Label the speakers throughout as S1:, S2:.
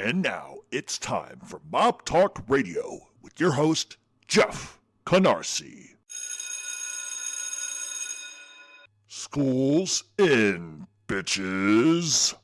S1: And now it's time for Mob Talk Radio with your host, Jeff Canarsie. School's in, bitches.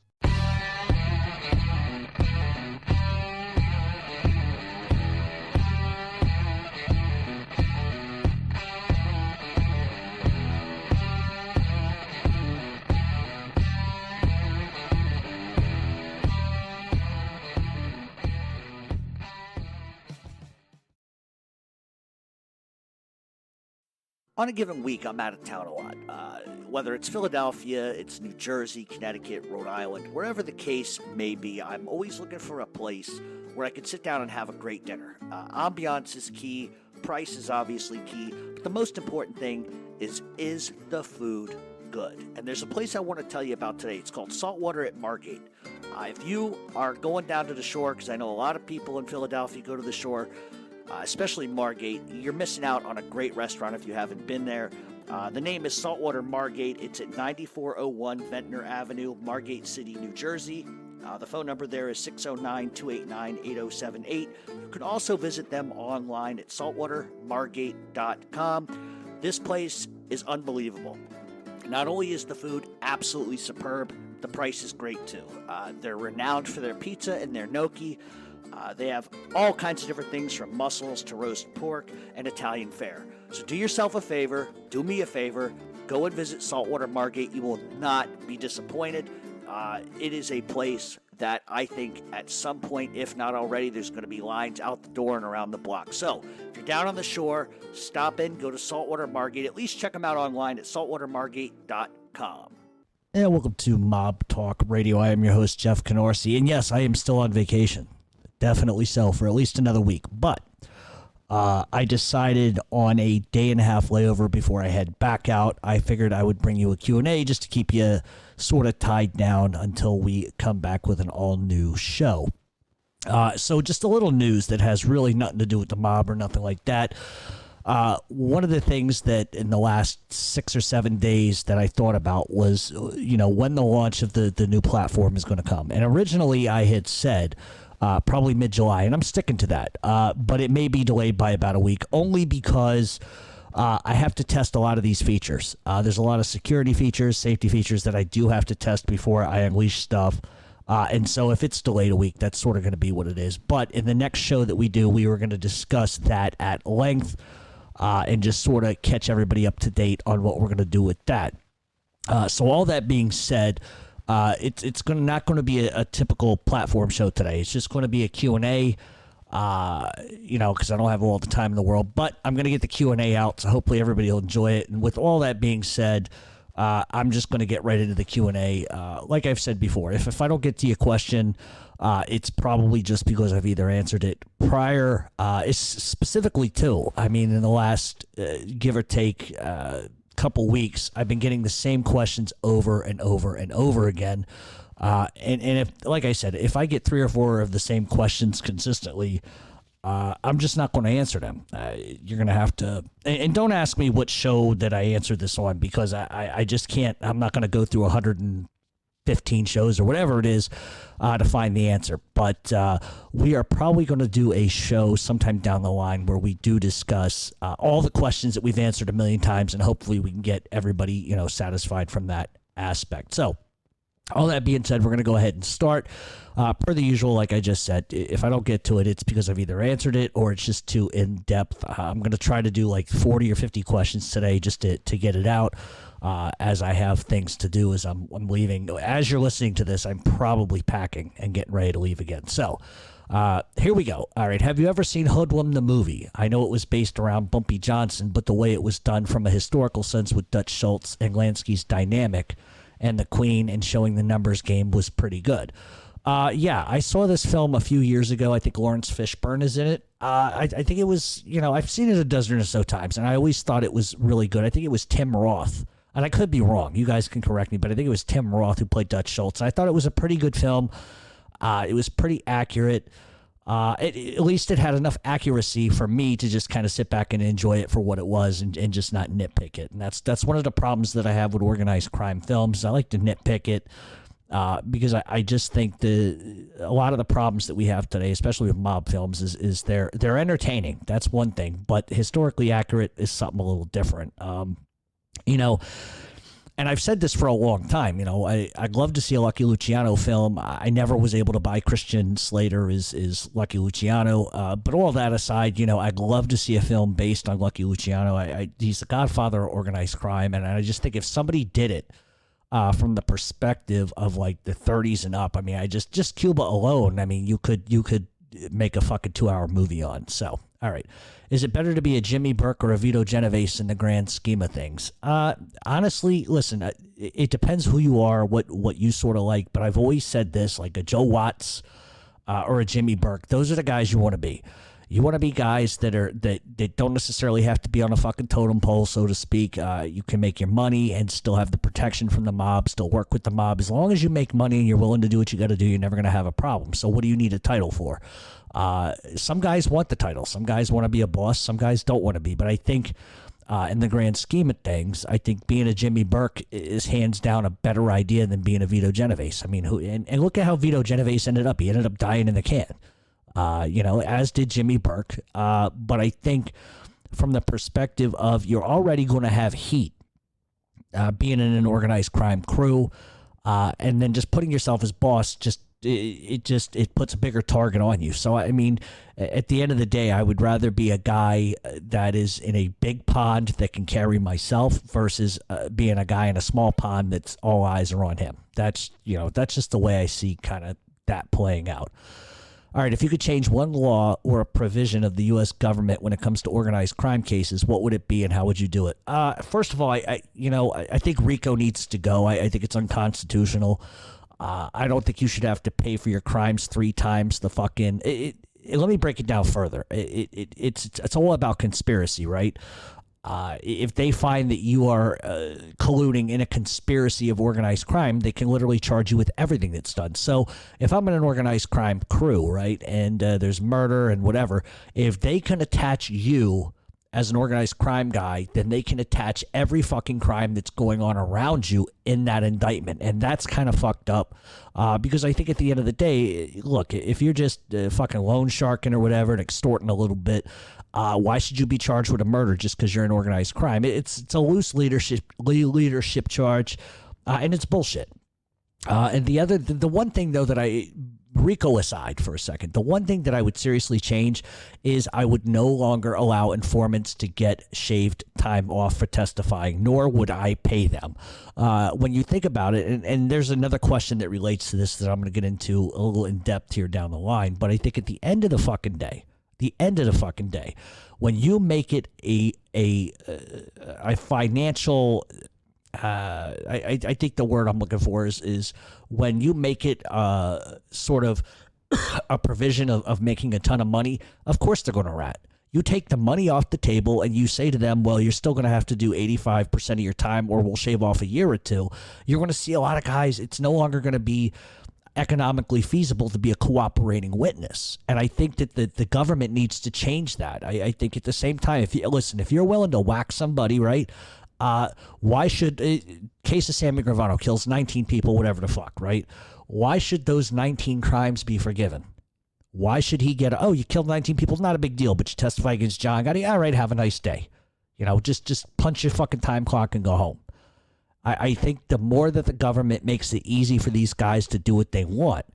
S2: On a given week, I'm out of town a lot. Whether it's Philadelphia, it's New Jersey, Connecticut, Rhode Island, wherever the case may be, I'm always looking for a place where I can sit down and have a great dinner. Ambiance is key, price is obviously key, but the most important thing is the food good? And there's a place I want to tell you about today. It's called Saltwater at Margate. If you are going down to the shore, because I know a lot of people in Philadelphia go to the shore, especially Margate, you're missing out on a great restaurant if you haven't been there. The name is Saltwater Margate. It's at 9401 Ventnor Avenue, Margate City, New Jersey. The phone number there is 609-289-8078. You can also visit them online at saltwatermargate.com. This place is unbelievable. Not only is the food absolutely superb, the price is great too. They're renowned for their pizza and their gnocchi. They have all kinds of different things from mussels to roast pork and Italian fare. So do yourself a favor, do me a favor, go and visit Saltwater Margate. You will not be disappointed. It is a place that I think at some point, if not already, there's going to be lines out the door and around the block. So if you're down on the shore, stop in, go to Saltwater Margate. At least check them out online at saltwatermargate.com.
S3: And welcome to Mob Talk Radio. I am your host, Jeff Canarsie. And yes, I am still on vacation. Definitely so, for at least another week. But I decided on a day-and-a-half layover before I head back out, I figured I would bring you a Q&A just to keep you sort of tied down until we come back with an all-new show. So just a little news that has really nothing to do with the mob or nothing like that. One of the things that in the last 6 or 7 days that I thought about was, when the launch of the new platform is going to come. And originally I had said probably mid-July, and I'm sticking to that. But it may be delayed by about a week, only because I have to test a lot of these features. There's a lot of security features, safety features that I do have to test before I unleash stuff. And so if it's delayed a week, that's sort of going to be what it is. But in the next show that we do, we were going to discuss that at length and just sort of catch everybody up to date on what we're going to do with that. So all that being said, it's not going to be a typical platform show today. It's just going to be a Q&A, because I don't have all the time in the world. But I'm going to get the Q&A out, so hopefully everybody will enjoy it. And with all that being said, I'm just going to get right into the Q&A. Like I've said before, if I don't get to your question, it's probably just because I've either answered it prior. It's specifically too. I mean, in the last give or take couple weeks, I've been getting the same questions over and over and over again. And if, like I said, if I get 3 or 4 of the same questions consistently, I'm just not going to answer them. You're going to have to, and don't ask me what show that I answered this on, because I just can't. I'm not going to go through 115 shows or whatever it is to find the answer. But we are probably going to do a show sometime down the line where we do discuss all the questions that we've answered a million times, and hopefully we can get everybody, satisfied from that aspect. So all that being said, we're going to go ahead and start. Per the usual, like I just said, if I don't get to it, it's because I've either answered it or it's just too in-depth. I'm going to try to do like 40 or 50 questions today just to get it out, as I have things to do as I'm leaving. As you're listening to this, I'm probably packing and getting ready to leave again. So here we go. All right. Have you ever seen Hoodlum the movie? I know it was based around Bumpy Johnson, but the way it was done from a historical sense with Dutch Schultz and Lansky's dynamic and the Queen and showing the numbers game was pretty good. Yeah, I saw this film a few years ago. I think Lawrence Fishburne is in it. I think it was, I've seen it a dozen or so times, and I always thought it was really good. I think it was Tim Roth, and I could be wrong. You guys can correct me, but I think it was Tim Roth who played Dutch Schultz. I thought it was a pretty good film. It was pretty accurate. At least it had enough accuracy for me to just kind of sit back and enjoy it for what it was and just not nitpick it. And that's one of the problems that I have with organized crime films. I like to nitpick it. because I just think a lot of the problems that we have today, especially with mob films, is they're entertaining. That's one thing, but historically accurate is something a little different. And I've said this for a long time, I'd love to see a Lucky Luciano film. I never was able to buy Christian Slater is Lucky Luciano. But all that aside, I'd love to see a film based on Lucky Luciano. He's the godfather of organized crime. And I just think if somebody did it from the perspective of like the 30s and up, I mean, just Cuba alone, I mean, you could make a fucking 2-hour movie on. So, all right. Is it better to be a Jimmy Burke or a Vito Genovese in the grand scheme of things? Honestly, listen, it depends who you are, what you sort of like. But I've always said this, like a Joe Watts or a Jimmy Burke. Those are the guys you want to be. You want to be guys that don't necessarily have to be on a fucking totem pole, so to speak. You can make your money and still have the protection from the mob, still work with the mob. As long as you make money and you're willing to do what you got to do, you're never going to have a problem. So what do you need a title for? Some guys want the title. Some guys want to be a boss. Some guys don't want to be. But I think in the grand scheme of things, I think being a Jimmy Burke is hands down a better idea than being a Vito Genovese. I mean, and look at how Vito Genovese ended up. He ended up dying in the can, as did Jimmy Burke. But I think from the perspective of you're already going to have heat being in an organized crime crew, and then just putting yourself as boss it puts a bigger target on you. So, I mean, at the end of the day, I would rather be a guy that is in a big pond that can carry myself versus being a guy in a small pond that's all eyes are on him. That's just the way I see kind of that playing out. All right, if you could change one law or a provision of the U.S. government when it comes to organized crime cases, what would it be and how would you do it? First of all, I think RICO needs to go. I think it's unconstitutional. I don't think you should have to pay for your crimes 3 times the fucking. Let me break it down further. It's all about conspiracy, right? If they find that you are colluding in a conspiracy of organized crime, they can literally charge you with everything that's done. So if I'm in an organized crime crew, right, and there's murder and whatever, if they can attach you as an organized crime guy, then they can attach every fucking crime that's going on around you in that indictment. And that's kind of fucked up because I think at the end of the day, look, if you're just fucking loan sharking or whatever and extorting a little bit, why should you be charged with a murder just because you're an organized crime? It's a loose leadership charge, and it's bullshit. And the one thing, though, that RICO aside for a second, the one thing that I would seriously change is I would no longer allow informants to get shaved time off for testifying, nor would I pay them. When you think about it, and there's another question that relates to this that I'm going to get into a little in depth here down the line, but I think at the end of the fucking day, when you make it a financial, I think the word I'm looking for is when you make it sort of a provision of making a ton of money, of course they're going to rat. You take the money off the table and you say to them, well, you're still going to have to do 85% of your time or we'll shave off a year or two. You're going to see a lot of guys, it's no longer going to be economically feasible to be a cooperating witness. And I think that the government needs to change that. I think at the same time, if you're willing to whack somebody, right? Why should case of Sammy Gravano kills 19 people, whatever the fuck, right? Why should those 19 crimes be forgiven? Why should he get, you killed 19 people, not a big deal, but you testify against John Gotti, all right, have a nice day. Just punch your fucking time clock and go home. I think the more that the government makes it easy for these guys to do what they want,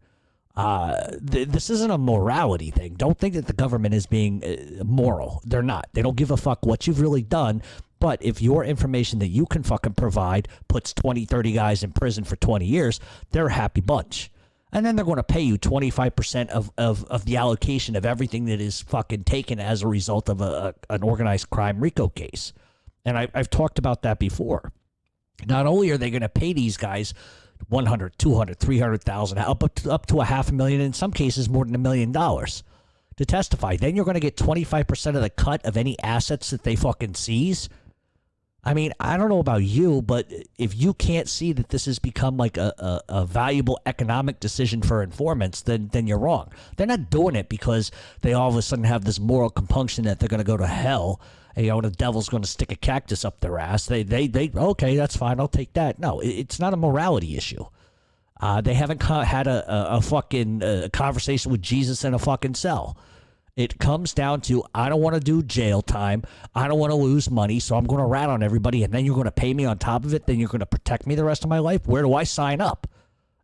S3: this isn't a morality thing. Don't think that the government is being moral. They're not. They don't give a fuck what you've really done. But if your information that you can fucking provide puts 20, 30 guys in prison for 20 years, they're a happy bunch. And then they're going to pay you 25% of the allocation of everything that is fucking taken as a result of an organized crime RICO case. And I've talked about that before. Not only are they going to pay these guys 100, 200, 300,000, up to $500,000, in some cases more than $1 million to testify, then you're going to get 25% of the cut of any assets that they fucking seize. I mean, I don't know about you, but if you can't see that this has become like a valuable economic decision for informants, then you're wrong. They're not doing it because they all of a sudden have this moral compunction that they're going to go to hell. And, the devil's going to stick a cactus up their ass. They okay, that's fine. I'll take that. No, it's not a morality issue. They haven't had a fucking conversation with Jesus in a fucking cell. It comes down to, I don't want to do jail time. I don't want to lose money, so I'm going to rat on everybody, and then you're going to pay me on top of it. Then you're going to protect me the rest of my life. Where do I sign up?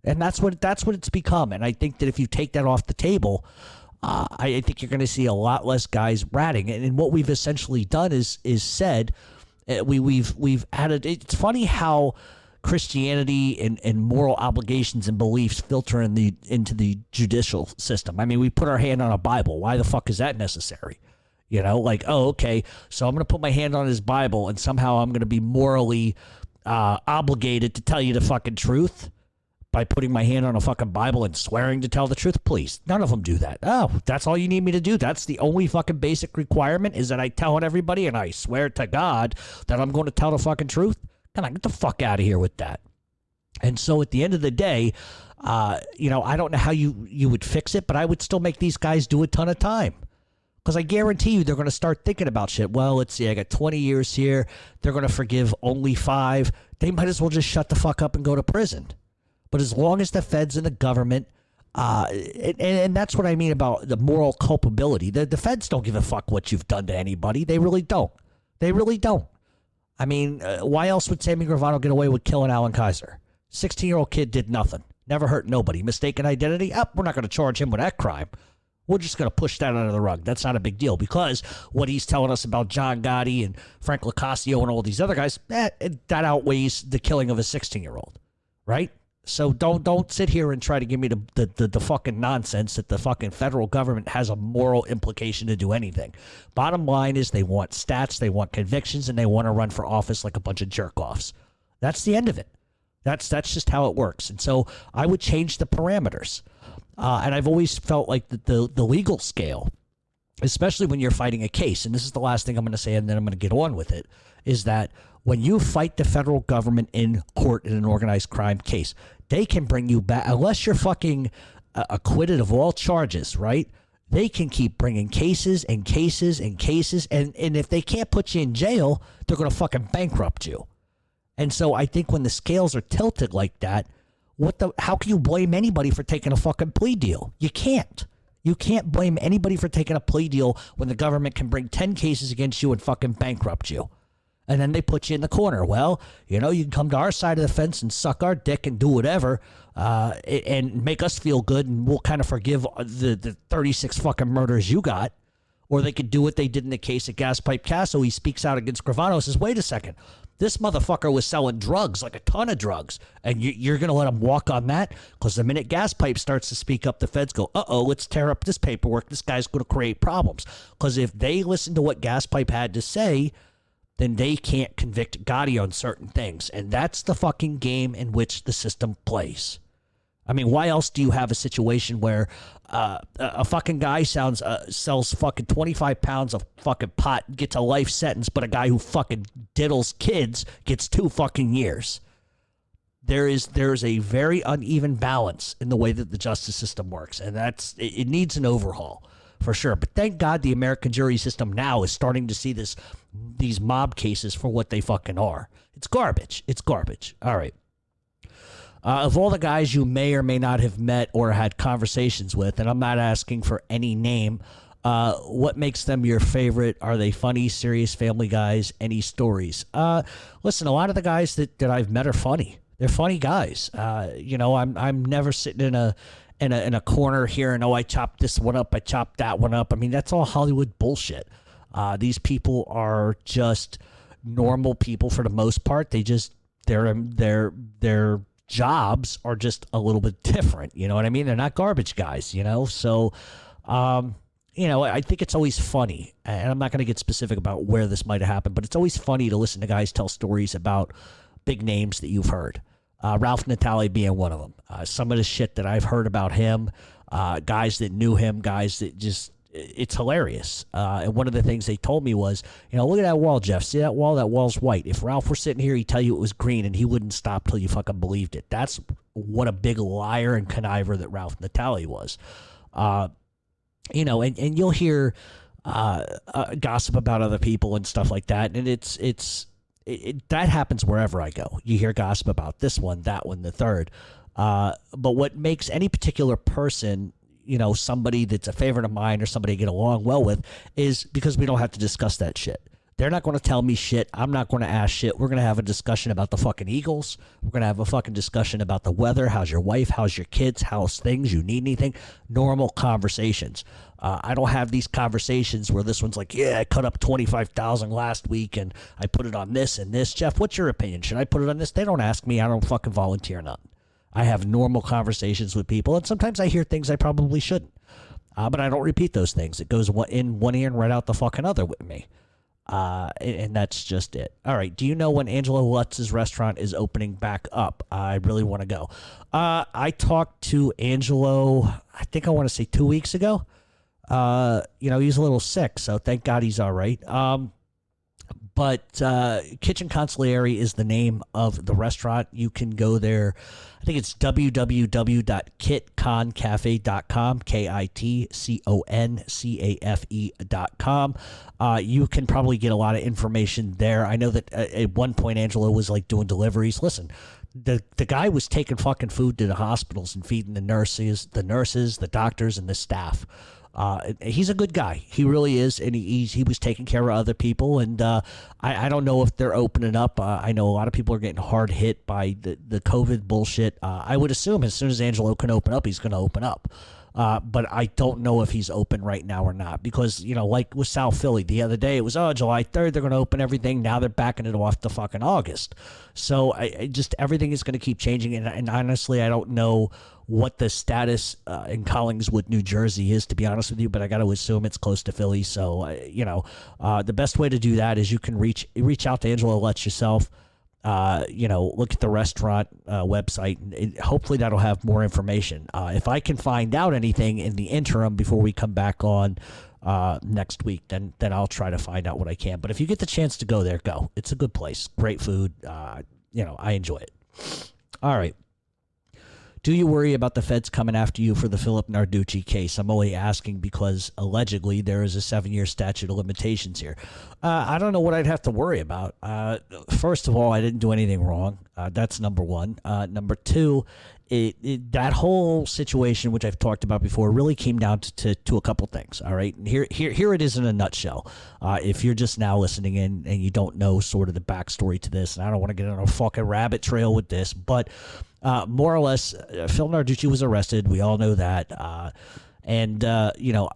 S3: And that's what it's become. And I think that if you take that off the table, I think you're going to see a lot less guys ratting. And what we've essentially done is said, we've added. It's funny how Christianity and moral obligations and beliefs filter into the judicial system. I mean, we put our hand on a Bible. Why the fuck is that necessary? You know, like, oh, okay, so I'm going to put my hand on his Bible and somehow I'm going to be morally obligated to tell you the fucking truth by putting my hand on a fucking Bible and swearing to tell the truth. Please, none of them do that. Oh, that's all you need me to do? That's the only fucking basic requirement, is that I tell on everybody and I swear to God that I'm going to tell the fucking truth? Come on, get the fuck out of here with that. And so at the end of the day, you know, I don't know how you would fix it, but I would still make these guys do a ton of time. Because I guarantee you they're going to start thinking about shit. Well, let's see, I got 20 years here. They're going to forgive only 5. They might as well just shut the fuck up and go to prison. But as long as the feds and the government, and that's what I mean about the moral culpability. The feds don't give a fuck what you've done to anybody. They really don't. They really don't. I mean, why else would Sammy Gravano get away with killing Alan Kaiser? 16-year-old kid did nothing. Never hurt nobody. Mistaken identity? We're not going to charge him with that crime. We're just going to push that under the rug. That's not a big deal, because what he's telling us about John Gotti and Frank Locascio and all these other guys, that outweighs the killing of a 16-year-old, right? So don't sit here and try to give me the fucking nonsense that the fucking federal government has a moral implication to do anything. Bottom line is they want stats, they want convictions, and they want to run for office like a bunch of jerk-offs. That's the end of it. That's just how it works. And so I would change the parameters. And I've always felt like the legal scale, especially when you're fighting a case, and this is the last thing I'm going to say and then I'm going to get on with it, is that when you fight the federal government in court in an organized crime case, they can bring you back, unless you're fucking acquitted of all charges, right? They can keep bringing cases and cases and cases, and if they can't put you in jail, they're going to fucking bankrupt you. And so I think when the scales are tilted like that, how can you blame anybody for taking a fucking plea deal? You can't. You can't blame anybody for taking a plea deal when the government can bring 10 cases against you and fucking bankrupt you. And then they put you in the corner. Well, you know, you can come to our side of the fence and suck our dick and do whatever and make us feel good, and we'll kind of forgive the 36 fucking murders you got. Or they could do what they did in the case of Gas Pipe Casso. He speaks out against Gravano and says, wait a second. This motherfucker was selling drugs, like a ton of drugs, and you're going to let him walk on that? Because the minute Gas Pipe starts to speak up, the feds go, let's tear up this paperwork. This guy's going to create problems. Because if they listen to what Gas Pipe had to say, then they can't convict Gotti on certain things. And that's the fucking game in which the system plays. I mean, why else do you have a situation where a fucking guy sells fucking 25 pounds of fucking pot, gets a life sentence, but a guy who fucking diddles kids gets 2 fucking years? There is a very uneven balance in the way that the justice system works, and it needs an overhaul for sure. But thank God the American jury system now is starting to see these mob cases for what they fucking are. It's garbage. It's garbage. All right. Of all the guys you may or may not have met or had conversations with, and I'm not asking for any name, what makes them your favorite? Are they funny, serious family guys? Any stories? Listen, a lot of the guys that I've met are funny. They're funny guys. You know, I'm never sitting in a corner here and, I chopped this one up, I chopped that one up. I mean, that's all Hollywood bullshit. These people are just normal people for the most part. Their jobs are just a little bit different. You know what I mean? They're not garbage guys, you know? So, you know, I think it's always funny, and I'm not going to get specific about where this might have happened, but it's always funny to listen to guys tell stories about big names that you've heard. Ralph Natale being one of them. Some of the shit that I've heard about him, guys that knew him, guys that just, it's hilarious. And one of the things they told me was, you know, look at that wall, Jeff. See that wall? That wall's white. If Ralph were sitting here, he'd tell you it was green, and he wouldn't stop till you fucking believed it. That's what a big liar and conniver that Ralph Natale was. You know, and you'll hear gossip about other people and stuff like that, and that happens wherever I go. You hear gossip about this one, that one, the third. But what makes any particular person, somebody that's a favorite of mine or somebody I get along well with, is because we don't have to discuss that shit. They're not going to tell me shit. I'm not going to ask shit. We're going to have a discussion about the fucking Eagles. We're going to have a fucking discussion about the weather. How's your wife? How's your kids? How's things? You need anything? Normal conversations. I don't have these conversations where this one's like, yeah, I cut up 25,000 last week and I put it on this and this. Jeff, what's your opinion? Should I put it on this? They don't ask me. I don't fucking volunteer nothing. I have normal conversations with people, and sometimes I hear things I probably shouldn't. But I don't repeat those things. It goes in one ear and right out the fucking other with me. And that's just it. All right. Do you know when Angelo Lutz's restaurant is opening back up? I really want to go. I talked to Angelo, I think I want to say 2 weeks ago. He's a little sick, so thank God he's all right. But Kitchen Consigliere is the name of the restaurant. You can go there. I think it's www.kitconcafe.com, kitconcafe.com. You can probably get a lot of information there. I know that at one point Angelo was like doing deliveries. Listen, the guy was taking fucking food to the hospitals and feeding the nurses, the doctors, and the staff. He's a good guy. He really is, and he was taking care of other people. And I don't know if they're opening up. I know a lot of people are getting hard hit by the COVID bullshit. I would assume as soon as Angelo can open up, he's going to open up. But I don't know if he's open right now or not because, like with South Philly the other day, it was, July 3rd, they're going to open everything. Now they're backing it off to fucking August. So I just everything is going to keep changing. And honestly, I don't know what the status in Collingswood, New Jersey is, to be honest with you, but I got to assume it's close to Philly. So, the best way to do that is you can reach out to Angelo Lutz yourself. Look at the restaurant website, and hopefully that'll have more information. If I can find out anything in the interim before we come back on next week, then I'll try to find out what I can. But if you get the chance to go there, go. It's a good place. Great food. I enjoy it. All right. Do you worry about the feds coming after you for the Philip Narducci case? I'm only asking because allegedly there is a 7-year statute of limitations here. I don't know what I'd have to worry about. First of all, I didn't do anything wrong. That's number one. Number two, that whole situation, which I've talked about before, really came down to a couple things. All right, and here it is in a nutshell. If you're just now listening in and you don't know sort of the backstory to this, and I don't want to get on a fucking rabbit trail with this, but more or less, Phil Narducci was arrested. We all know that. And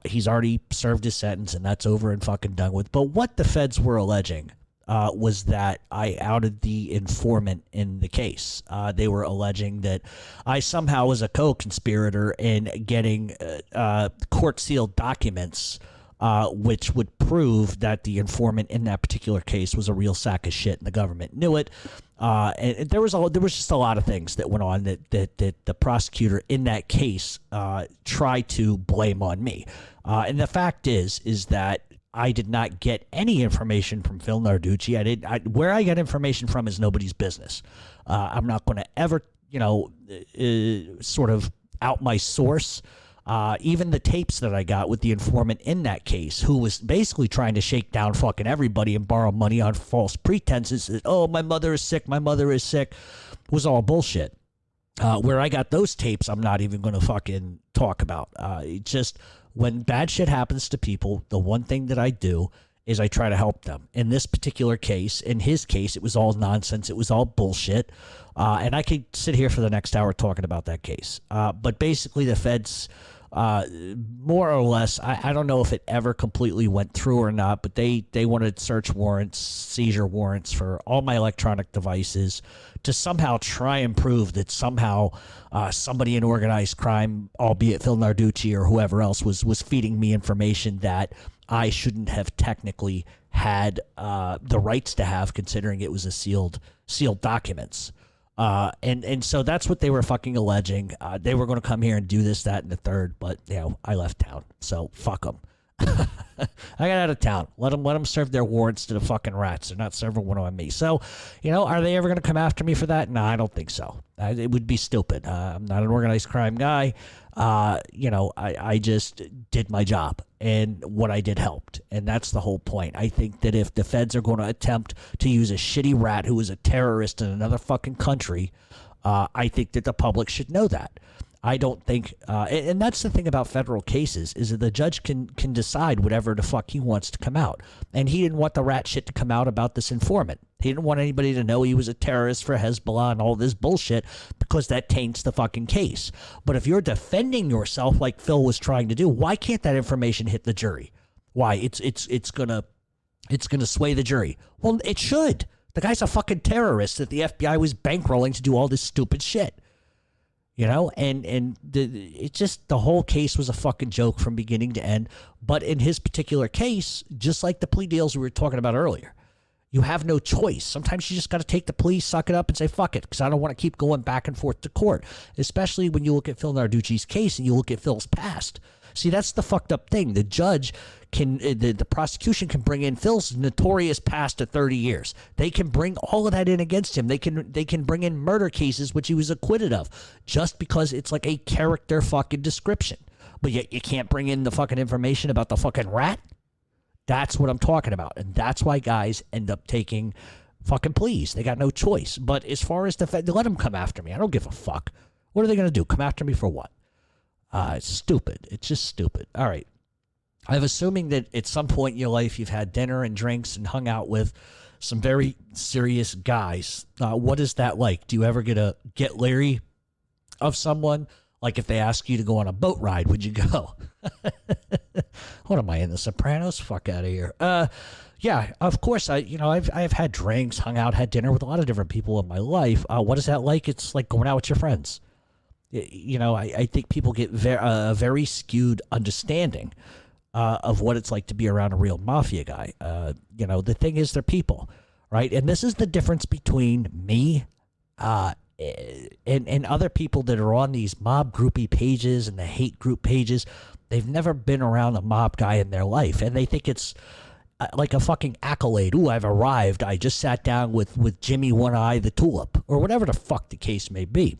S3: he's already served his sentence, and that's over and fucking done with. But what the feds were alleging was that I outed the informant in the case. They were alleging that I somehow was a co-conspirator in getting court-sealed documents which would prove that the informant in that particular case was a real sack of shit and the government knew it. And there was just a lot of things that went on that the prosecutor in that case tried to blame on me. And the fact is that I did not get any information from Phil Narducci. Where I get information from is nobody's business. I'm not going to ever, sort of out my source. Even the tapes that I got with the informant in that case, who was basically trying to shake down fucking everybody and borrow money on false pretenses that, my mother is sick, was all bullshit. Where I got those tapes, I'm not even going to fucking talk about. Just when bad shit happens to people, the one thing that I do is I try to help them. In this particular case, in his case, it was all nonsense. It was all bullshit. And I could sit here for the next hour talking about that case. But basically the feds, more or less, I don't know if it ever completely went through or not, but they wanted search warrants, seizure warrants for all my electronic devices to somehow try and prove that somehow somebody in organized crime, albeit Phil Narducci or whoever else, was feeding me information that I shouldn't have technically had the rights to have, considering it was a sealed documents. And so that's what they were fucking alleging. They were going to come here and do this, that, and the third, but I left town. So fuck them. I got out of town. Let them serve their warrants to the fucking rats. They're not serving one on me. So, are they ever going to come after me for that? No, I don't think so. It would be stupid. I'm not an organized crime guy. I just did my job, and what I did helped. And that's the whole point. I think that if the feds are going to attempt to use a shitty rat who is a terrorist in another fucking country I think that the public should know that. I don't think, and that's the thing about federal cases, is that the judge can decide whatever the fuck he wants to come out. And he didn't want the rat shit to come out about this informant. He didn't want anybody to know he was a terrorist for Hezbollah and all this bullshit, because that taints the fucking case. But if you're defending yourself like Phil was trying to do, why can't that information hit the jury? Why? It's gonna sway the jury. Well, it should. The guy's a fucking terrorist that the FBI was bankrolling to do all this stupid shit. You know, it just, the whole case was a fucking joke from beginning to end. But in his particular case, just like the plea deals we were talking about earlier, you have no choice. Sometimes you just got to take the plea, suck it up, and say, fuck it, because I don't want to keep going back and forth to court, especially when you look at Phil Narducci's case and you look at Phil's past. See, that's the fucked up thing. The judge can, the prosecution can bring in Phil's notorious past of 30 years. They can bring all of that in against him. They can bring in murder cases, which he was acquitted of, just because it's like a character fucking description. But yet you can't bring in the fucking information about the fucking rat. That's what I'm talking about. And that's why guys end up taking fucking pleas. They got no choice. But as far as let them come after me. I don't give a fuck. What are they going to do? Come after me for what? It's stupid. It's just stupid. All right. I'm assuming that at some point in your life you've had dinner and drinks and hung out with some very serious guys. What is that like? Do you ever get leery of someone? Like if they ask you to go on a boat ride, would you go? What am I in, The Sopranos? Fuck out of here. Yeah, of course. I've had drinks, hung out, had dinner with a lot of different people in my life. What is that like? It's like going out with your friends. You know, I think people get very skewed understanding of what it's like to be around a real mafia guy. You know, the thing is, they're people, right? And this is the difference between me and other people that are on these mob groupie pages and the hate group pages. They've never been around a mob guy in their life, and they think it's like a fucking accolade. Ooh, I've arrived. I just sat down with Jimmy One Eye the Tulip, or whatever the fuck the case may be.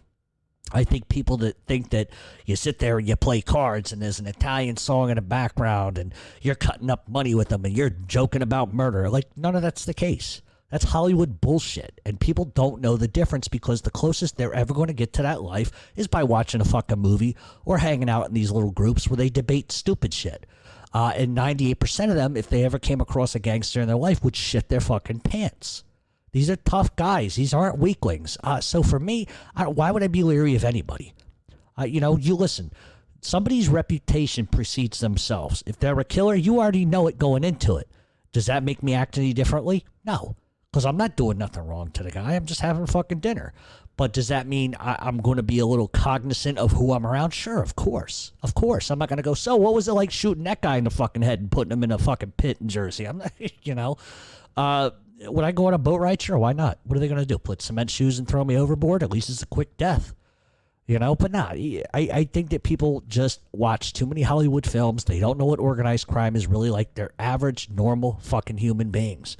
S3: I think people that think that you sit there and you play cards and there's an Italian song in the background and you're cutting up money with them and you're joking about murder, like none of that's the case. That's Hollywood bullshit. And people don't know the difference, because the closest they're ever going to get to that life is by watching a fucking movie or hanging out in these little groups where they debate stupid shit. And 98% of them, if they ever came across a gangster in their life, would shit their fucking pants. These are tough guys. These aren't weaklings. So for me, why would I be leery of anybody? You listen. Somebody's reputation precedes themselves. If they're a killer, you already know it going into it. Does that make me act any differently? No, because I'm not doing nothing wrong to the guy. I'm just having fucking dinner. But does that mean I'm going to be a little cognizant of who I'm around? Sure, of course. Of course. I'm not going to go, so what was it like shooting that guy in the fucking head and putting him in a fucking pit in Jersey? I'm not, would I go on a boat ride? Sure, why not? What are they going to do? Put cement shoes and throw me overboard? At least it's a quick death. But not. I think that people just watch too many Hollywood films. They don't know what organized crime is really like. They're average, normal fucking human beings.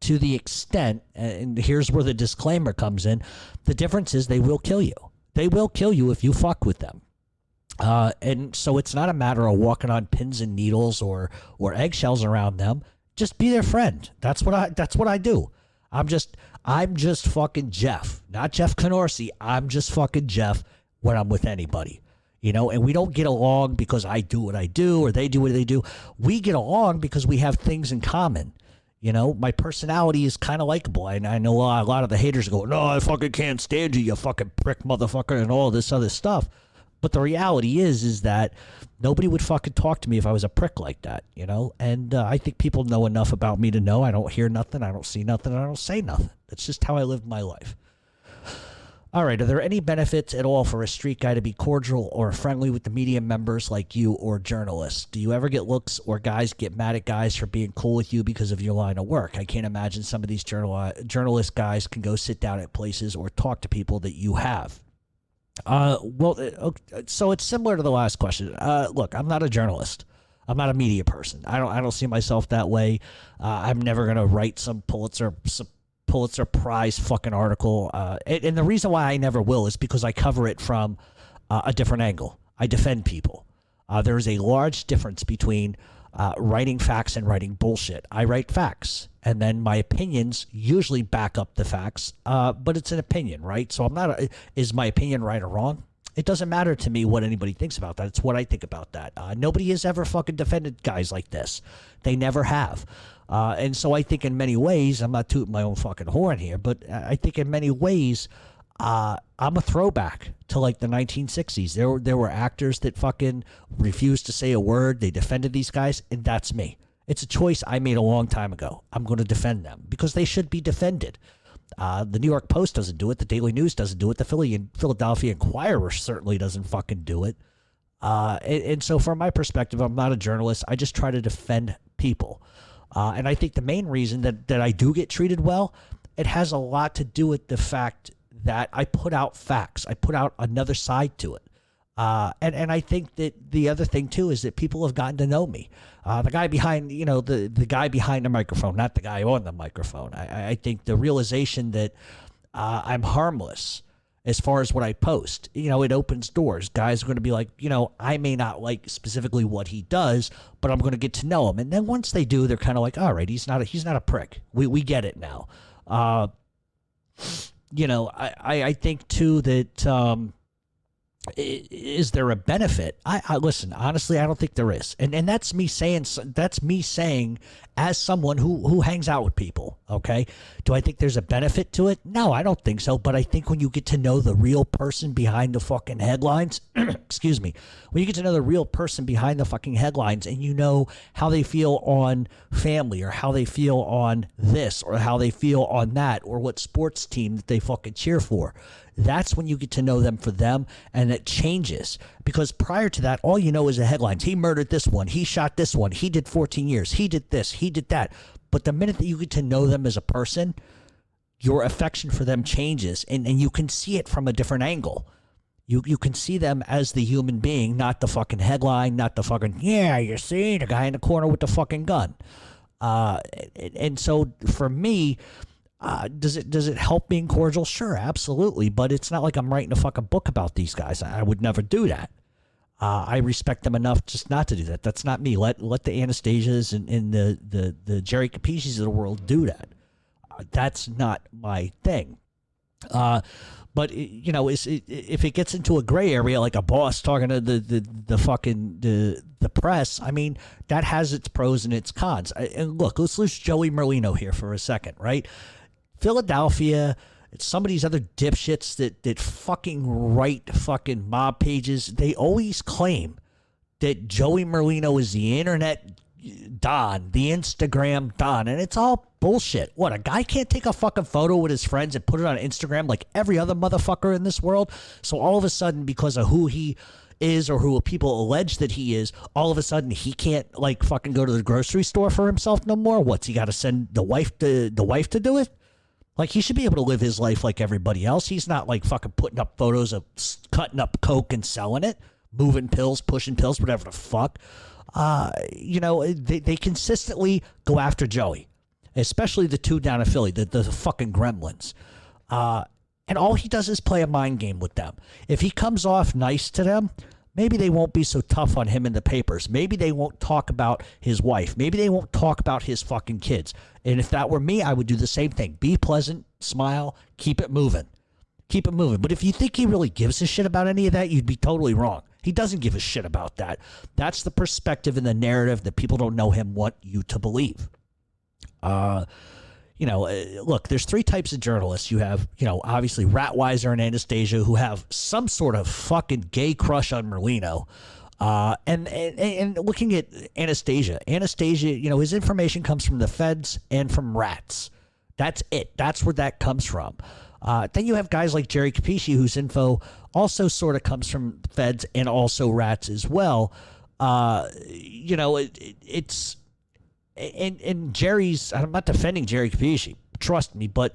S3: To the extent, and here's where the disclaimer comes in, the difference is they will kill you. They will kill you if you fuck with them. And so it's not a matter of walking on pins and needles or eggshells around them. Just be their friend. That's what I do. I'm just fucking Jeff, not Jeff Canorsi. I'm just fucking Jeff when I'm with anybody, and we don't get along because I do what I do or they do what they do. We get along because we have things in common. My personality is kind of likable. And I know a lot of the haters go, no, I fucking can't stand you, you fucking prick motherfucker, and all this other stuff. But the reality is that nobody would fucking talk to me if I was a prick like that, And I think people know enough about me to know I don't hear nothing, I don't see nothing, I don't say nothing. That's just how I live my life. All right, are there any benefits at all for a street guy to be cordial or friendly with the media members like you or journalists? Do you ever get looks or guys get mad at guys for being cool with you because of your line of work? I can't imagine some of these journalist guys can go sit down at places or talk to people that you have. So it's similar to the last question. Look, I'm not a journalist. I'm not a media person. I don't see myself that way. I'm never going to write some Pulitzer Prize fucking article. And the reason why I never will is because I cover it from a different angle. I defend people. There is a large difference between writing facts and writing bullshit. I write facts, and then my opinions usually back up the facts, but it's an opinion, right? So I'm not, is my opinion right or wrong? It doesn't matter to me what anybody thinks about that. It's what I think about that. Nobody has ever fucking defended guys like this. They never have. And so I think in many ways, I'm not tooting my own fucking horn here, but I think in many ways, I'm a throwback to like the 1960s. There were actors that fucking refused to say a word. They defended these guys, and that's me. It's a choice I made a long time ago. I'm going to defend them because they should be defended. The New York Post doesn't do it. The Daily News doesn't do it. The Philadelphia Inquirer certainly doesn't fucking do it. And so from my perspective, I'm not a journalist. I just try to defend people. And I think the main reason that I do get treated well, it has a lot to do with the fact that I put out facts. I put out another side to it. And I think that the other thing too is that people have gotten to know me. The guy behind, the guy behind the microphone, not the guy on the microphone. I think the realization that I'm harmless as far as what I post, it opens doors. Guys are going to be like, I may not like specifically what he does, but I'm going to get to know him. And then once they do, they're kind of like, all right, he's not a prick. We get it now. I think too that is there a benefit? I listen, honestly, I don't think there is. And that's me saying as someone who hangs out with people, okay? Do I think there's a benefit to it? No, I don't think so. But I think when you get to know the real person behind the fucking headlines, excuse me, when you get to know the real person behind the fucking headlines and you know how they feel on family or how they feel on this or how they feel on that or what sports team that they fucking cheer for, that's when you get to know them for them, and it changes. Because prior to that, all you know is the headlines. He murdered this one. He shot this one. He did 14 years. He did this. He did that. But the minute that you get to know them as a person, your affection for them changes, and you can see it from a different angle. You can see them as the human being, not the fucking headline, not the fucking, yeah, you see, the guy in the corner with the fucking gun. And so for me, does it help being cordial? Sure, absolutely. But it's not like I'm writing a fucking book about these guys. I would never do that. I respect them enough just not to do that. That's not me. Let the Anastasias and the Jerry Capicis of the world do that. That's not my thing. But if it gets into a gray area, like a boss talking to the press, I mean, that has its pros and its cons. And look, let's lose Joey Merlino here for a second, right? Philadelphia, it's some of these other dipshits that fucking write fucking mob pages. They always claim that Joey Merlino is the internet Don, the Instagram Don, and it's all bullshit. What, a guy can't take a fucking photo with his friends and put it on Instagram like every other motherfucker in this world? So all of a sudden, because of who he is or who people allege that he is, all of a sudden he can't like fucking go to the grocery store for himself no more? What's he got to send the wife to do it? Like, he should be able to live his life like everybody else. He's not like fucking putting up photos of cutting up coke and selling it, moving pills, pushing pills, whatever the fuck. They consistently go after Joey, especially the two down in Philly, the fucking gremlins. And all he does is play a mind game with them. If he comes off nice to them, maybe they won't be so tough on him in the papers. Maybe they won't talk about his wife. Maybe they won't talk about his fucking kids. And if that were me, I would do the same thing. Be pleasant, smile, keep it moving. Keep it moving. But if you think he really gives a shit about any of that, you'd be totally wrong. He doesn't give a shit about that. That's the perspective and the narrative that people don't know him want you to believe. Look, there's three types of journalists. You have, obviously Ratweiser and Anastasia, who have some sort of fucking gay crush on Merlino. And looking at Anastasia, his information comes from the feds and from rats. That's it. That's where that comes from. Then you have guys like Jerry Capici, whose info also sort of comes from feds and also rats as well. It's and Jerry's, I'm not defending Jerry Capici, trust me, but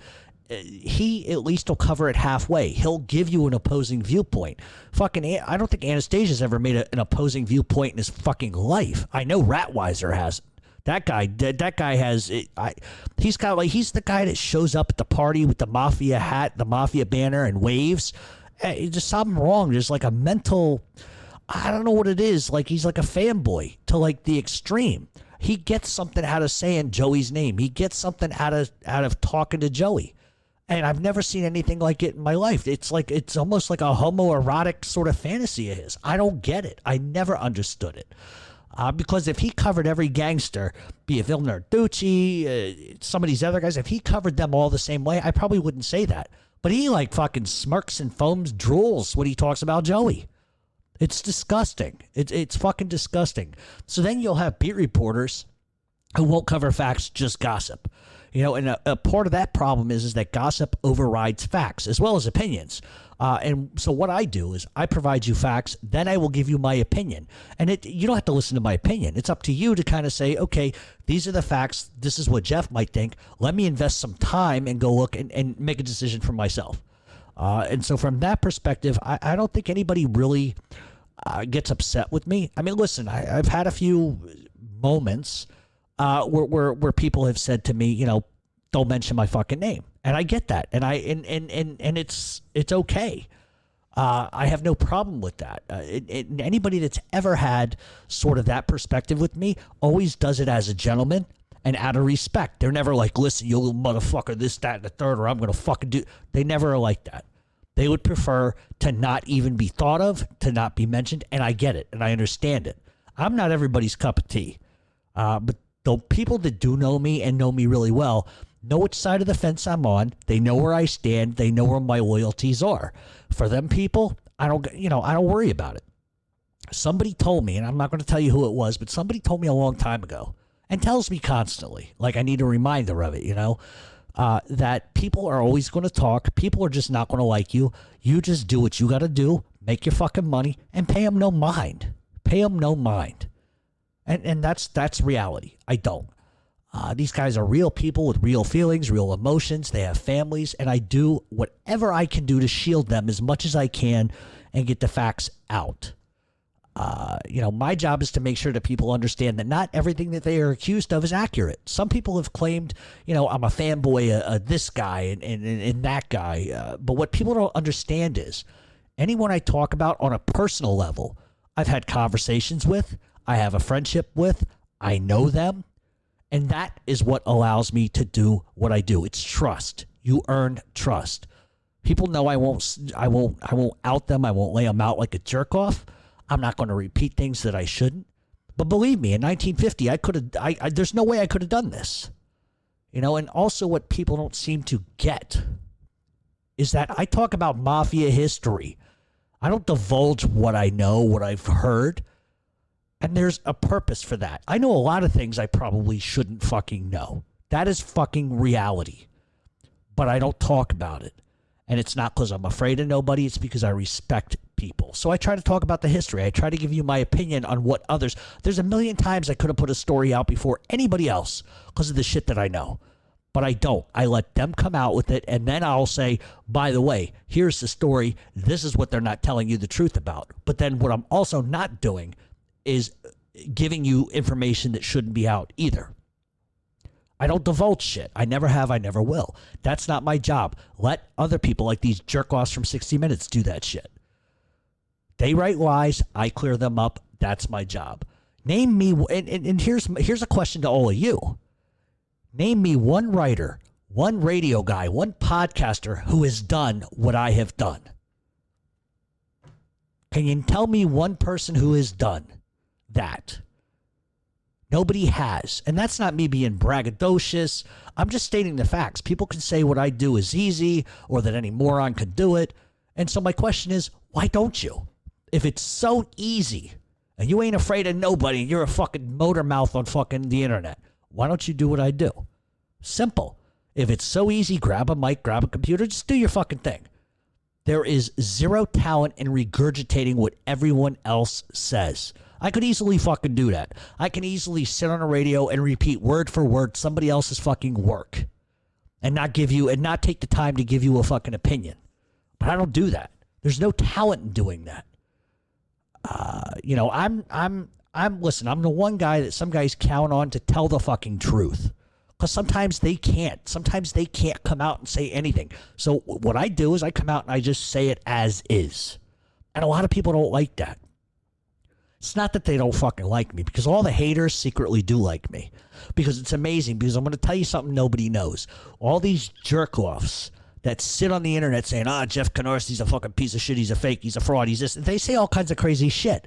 S3: he at least will cover it halfway. He'll give you an opposing viewpoint. I don't think Anastasia's ever made an opposing viewpoint in his fucking life. I know Ratweiser has. That guy has. He's the guy that shows up at the party with the Mafia hat, the Mafia banner, and waves. There's something wrong. There's like a mental. I don't know what it is. Like, he's like a fanboy to like the extreme. He gets something out of saying Joey's name. He gets something out of talking to Joey. And I've never seen anything like it in my life. It's almost like a homoerotic sort of fantasy of his. I don't get it. I never understood it. Because if he covered every gangster, be it Phil Narducci, some of these other guys, if he covered them all the same way, I probably wouldn't say that. But he like fucking smirks and foams, drools when he talks about Joey. It's disgusting. It's fucking disgusting. So then you'll have beat reporters who won't cover facts, just gossip. You know, and a part of that problem is that gossip overrides facts as well as opinions. And so what I do is I provide you facts, then I will give you my opinion. And you don't have to listen to my opinion. It's up to you to kind of say, okay, these are the facts. This is what Jeff might think. Let me invest some time and go look and make a decision for myself. And so from that perspective, I don't think anybody really gets upset with me. I mean, listen, I've had a few moments where people have said to me, you know, don't mention my fucking name. And I get that. And it's okay. I have no problem with that. Anybody that's ever had sort of that perspective with me always does it as a gentleman and out of respect. They're never like, listen, you little motherfucker, this, that, and the third, or I'm going to fucking do. They never are like that. They would prefer to not even be thought of, to not be mentioned. And I get it. And I understand it. I'm not everybody's cup of tea. But the people that do know me and know me really well know which side of the fence I'm on. They know where I stand. They know where my loyalties are. For them people, I don't worry about it. Somebody told me, and I'm not going to tell you who it was, but somebody told me a long time ago and tells me constantly, like I need a reminder of it, you know, that people are always going to talk. People are just not going to like you. You just do what you got to do, make your fucking money, and pay them no mind. Pay them no mind. And that's reality. I don't. These guys are real people with real feelings, real emotions. They have families, and I do whatever I can do to shield them as much as I can and get the facts out. My job is to make sure that people understand that not everything that they are accused of is accurate. Some people have claimed, I'm a fanboy of this guy and that guy. But what people don't understand is anyone I talk about on a personal level, I've had conversations with, I have a friendship with, I know them. And that is what allows me to do what I do. It's trust. You earn trust. People know I won't out them. I won't lay them out like a jerk off. I'm not going to repeat things that I shouldn't. But believe me, in 1950, there's no way I could have done this. And also what people don't seem to get is that I talk about Mafia history. I don't divulge what I know, what I've heard. And there's a purpose for that. I know a lot of things I probably shouldn't fucking know. That is fucking reality. But I don't talk about it. And it's not because I'm afraid of nobody. It's because I respect people. So I try to talk about the history. I try to give you my opinion on what others. There's a million times I could have put a story out before anybody else because of the shit that I know. But I don't. I let them come out with it. And then I'll say, by the way, here's the story. This is what they're not telling you the truth about. But then what I'm also not doing is giving you information that shouldn't be out either. I don't divulge shit. I never have. I never will. That's not my job. Let other people like these jerk-offs from 60 Minutes do that shit. They write lies. I clear them up. That's my job. Name me, and here's a question to all of you. Name me one writer, one radio guy, one podcaster who has done what I have done. Can you tell me one person who has done that? Nobody has. And that's not me being braggadocious. I'm just stating the facts. People can say what I do is easy or that any moron could do it. And so my question is, why don't you? If it's so easy and you ain't afraid of nobody and you're a fucking motor mouth on fucking the internet, why don't you do what I do? Simple. If it's so easy, grab a mic, grab a computer, just do your fucking thing. There is zero talent in regurgitating what everyone else says. I could easily fucking do that. I can easily sit on a radio and repeat word for word somebody else's fucking work and not take the time to give you a fucking opinion. But I don't do that. There's no talent in doing that. I'm the one guy that some guys count on to tell the fucking truth. Because sometimes they can't. Sometimes they can't come out and say anything. So what I do is I come out and I just say it as is. And a lot of people don't like that. It's not that they don't fucking like me, because all the haters secretly do like me. Because it's amazing, because I'm going to tell you something nobody knows. All these jerk-offs that sit on the internet saying, Jeff Canarsi's a fucking piece of shit, he's a fake, he's a fraud, he's this. They say all kinds of crazy shit.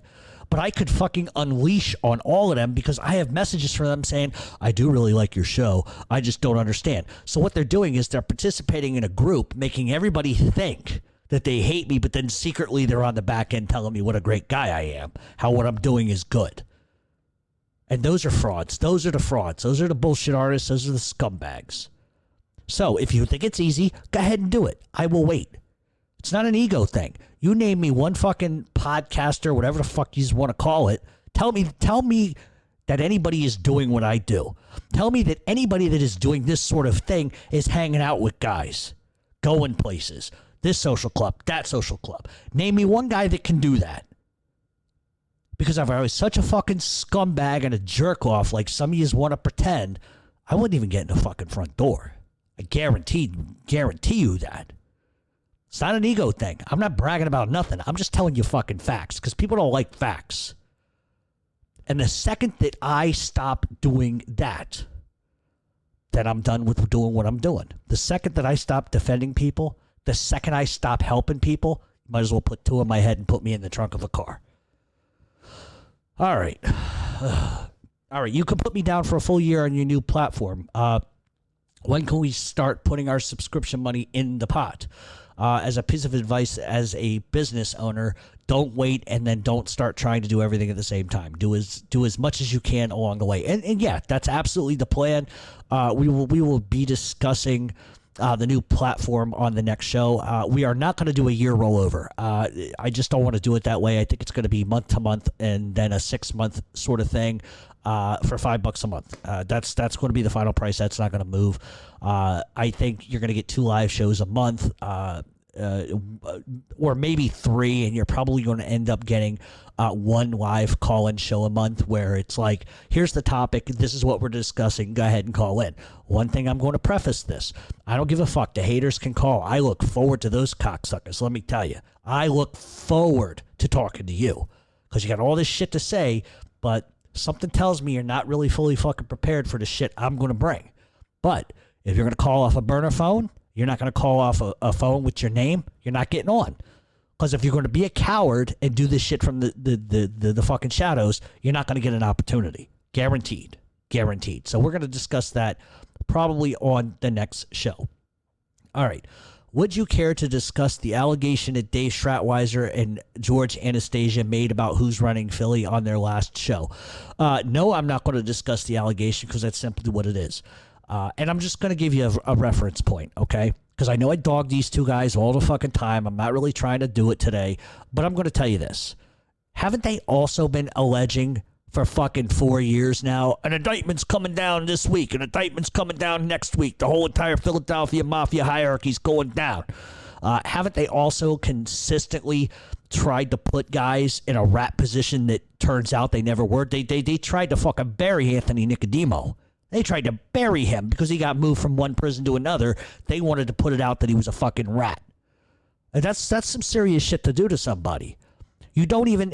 S3: But I could fucking unleash on all of them because I have messages from them saying, I do really like your show, I just don't understand. So what they're doing is they're participating in a group, making everybody think that they hate me, but then secretly they're on the back end telling me what a great guy I am, how what I'm doing is good. And those are frauds. Those are the frauds. Those are the bullshit artists. Those are the scumbags. So if you think it's easy, go ahead and do it. I will wait. It's not an ego thing. You name me one fucking podcaster, whatever the fuck you want to call it. Tell me that anybody is doing what I do. Tell me that anybody that is doing this sort of thing is hanging out with guys, going places, this social club, that social club. Name me one guy that can do that. Because if I was such a fucking scumbag and a jerk off like some of you want to pretend, I wouldn't even get in the fucking front door. I guarantee you that. It's not an ego thing. I'm not bragging about nothing. I'm just telling you fucking facts because people don't like facts. And the second that I stop doing that, then I'm done with doing what I'm doing. The second that I stop defending people, the second I stop helping people, you might as well put two in my head and put me in the trunk of a car. All right. All right. You can put me down for a full year on your new platform. When can we start putting our subscription money in the pot? As a piece of advice as a business owner, don't wait and then don't start trying to do everything at the same time. Do as much as you can along the way. And yeah, that's absolutely the plan. We will be discussing the new platform on the next show. We are not going to do a year rollover. I just don't want to do it that way. I think it's going to be month to month and then a 6-month sort of thing for $5 a month. That's going to be the final price. That's not going to move. I think you're going to get 2 live shows a month, or maybe 3, and you're probably going to end up getting 1 live call-in show a month where it's like, here's the topic, this is what we're discussing, go ahead and call in. One thing I'm going to preface this, I don't give a fuck, the haters can call. I look forward to those cocksuckers, let me tell you. I look forward to talking to you because you got all this shit to say, but something tells me you're not really fully fucking prepared for the shit I'm going to bring. But if you're going to call off a burner phone, you're not going to call off a phone with your name, you're not getting on. Because if you're going to be a coward and do this shit from the fucking shadows, you're not going to get an opportunity. Guaranteed. Guaranteed. So we're going to discuss that probably on the next show. All right. Would you care to discuss the allegation that Dave Stratweiser and George Anastasia made about who's running Philly on their last show? No, I'm not going to discuss the allegation because that's simply what it is. And I'm just going to give you a reference point, okay? Because I know I dog these two guys all the fucking time. I'm not really trying to do it today. But I'm going to tell you this. Haven't they also been alleging for fucking 4 years now? An indictment's coming down this week. An indictment's coming down next week. The whole entire Philadelphia Mafia hierarchy's going down. Haven't they also consistently tried to put guys in a rat position that turns out they never were? They tried to fucking bury Anthony Nicodemo. They tried to bury him because he got moved from one prison to another. They wanted to put it out that he was a fucking rat. And that's some serious shit to do to somebody. You don't even,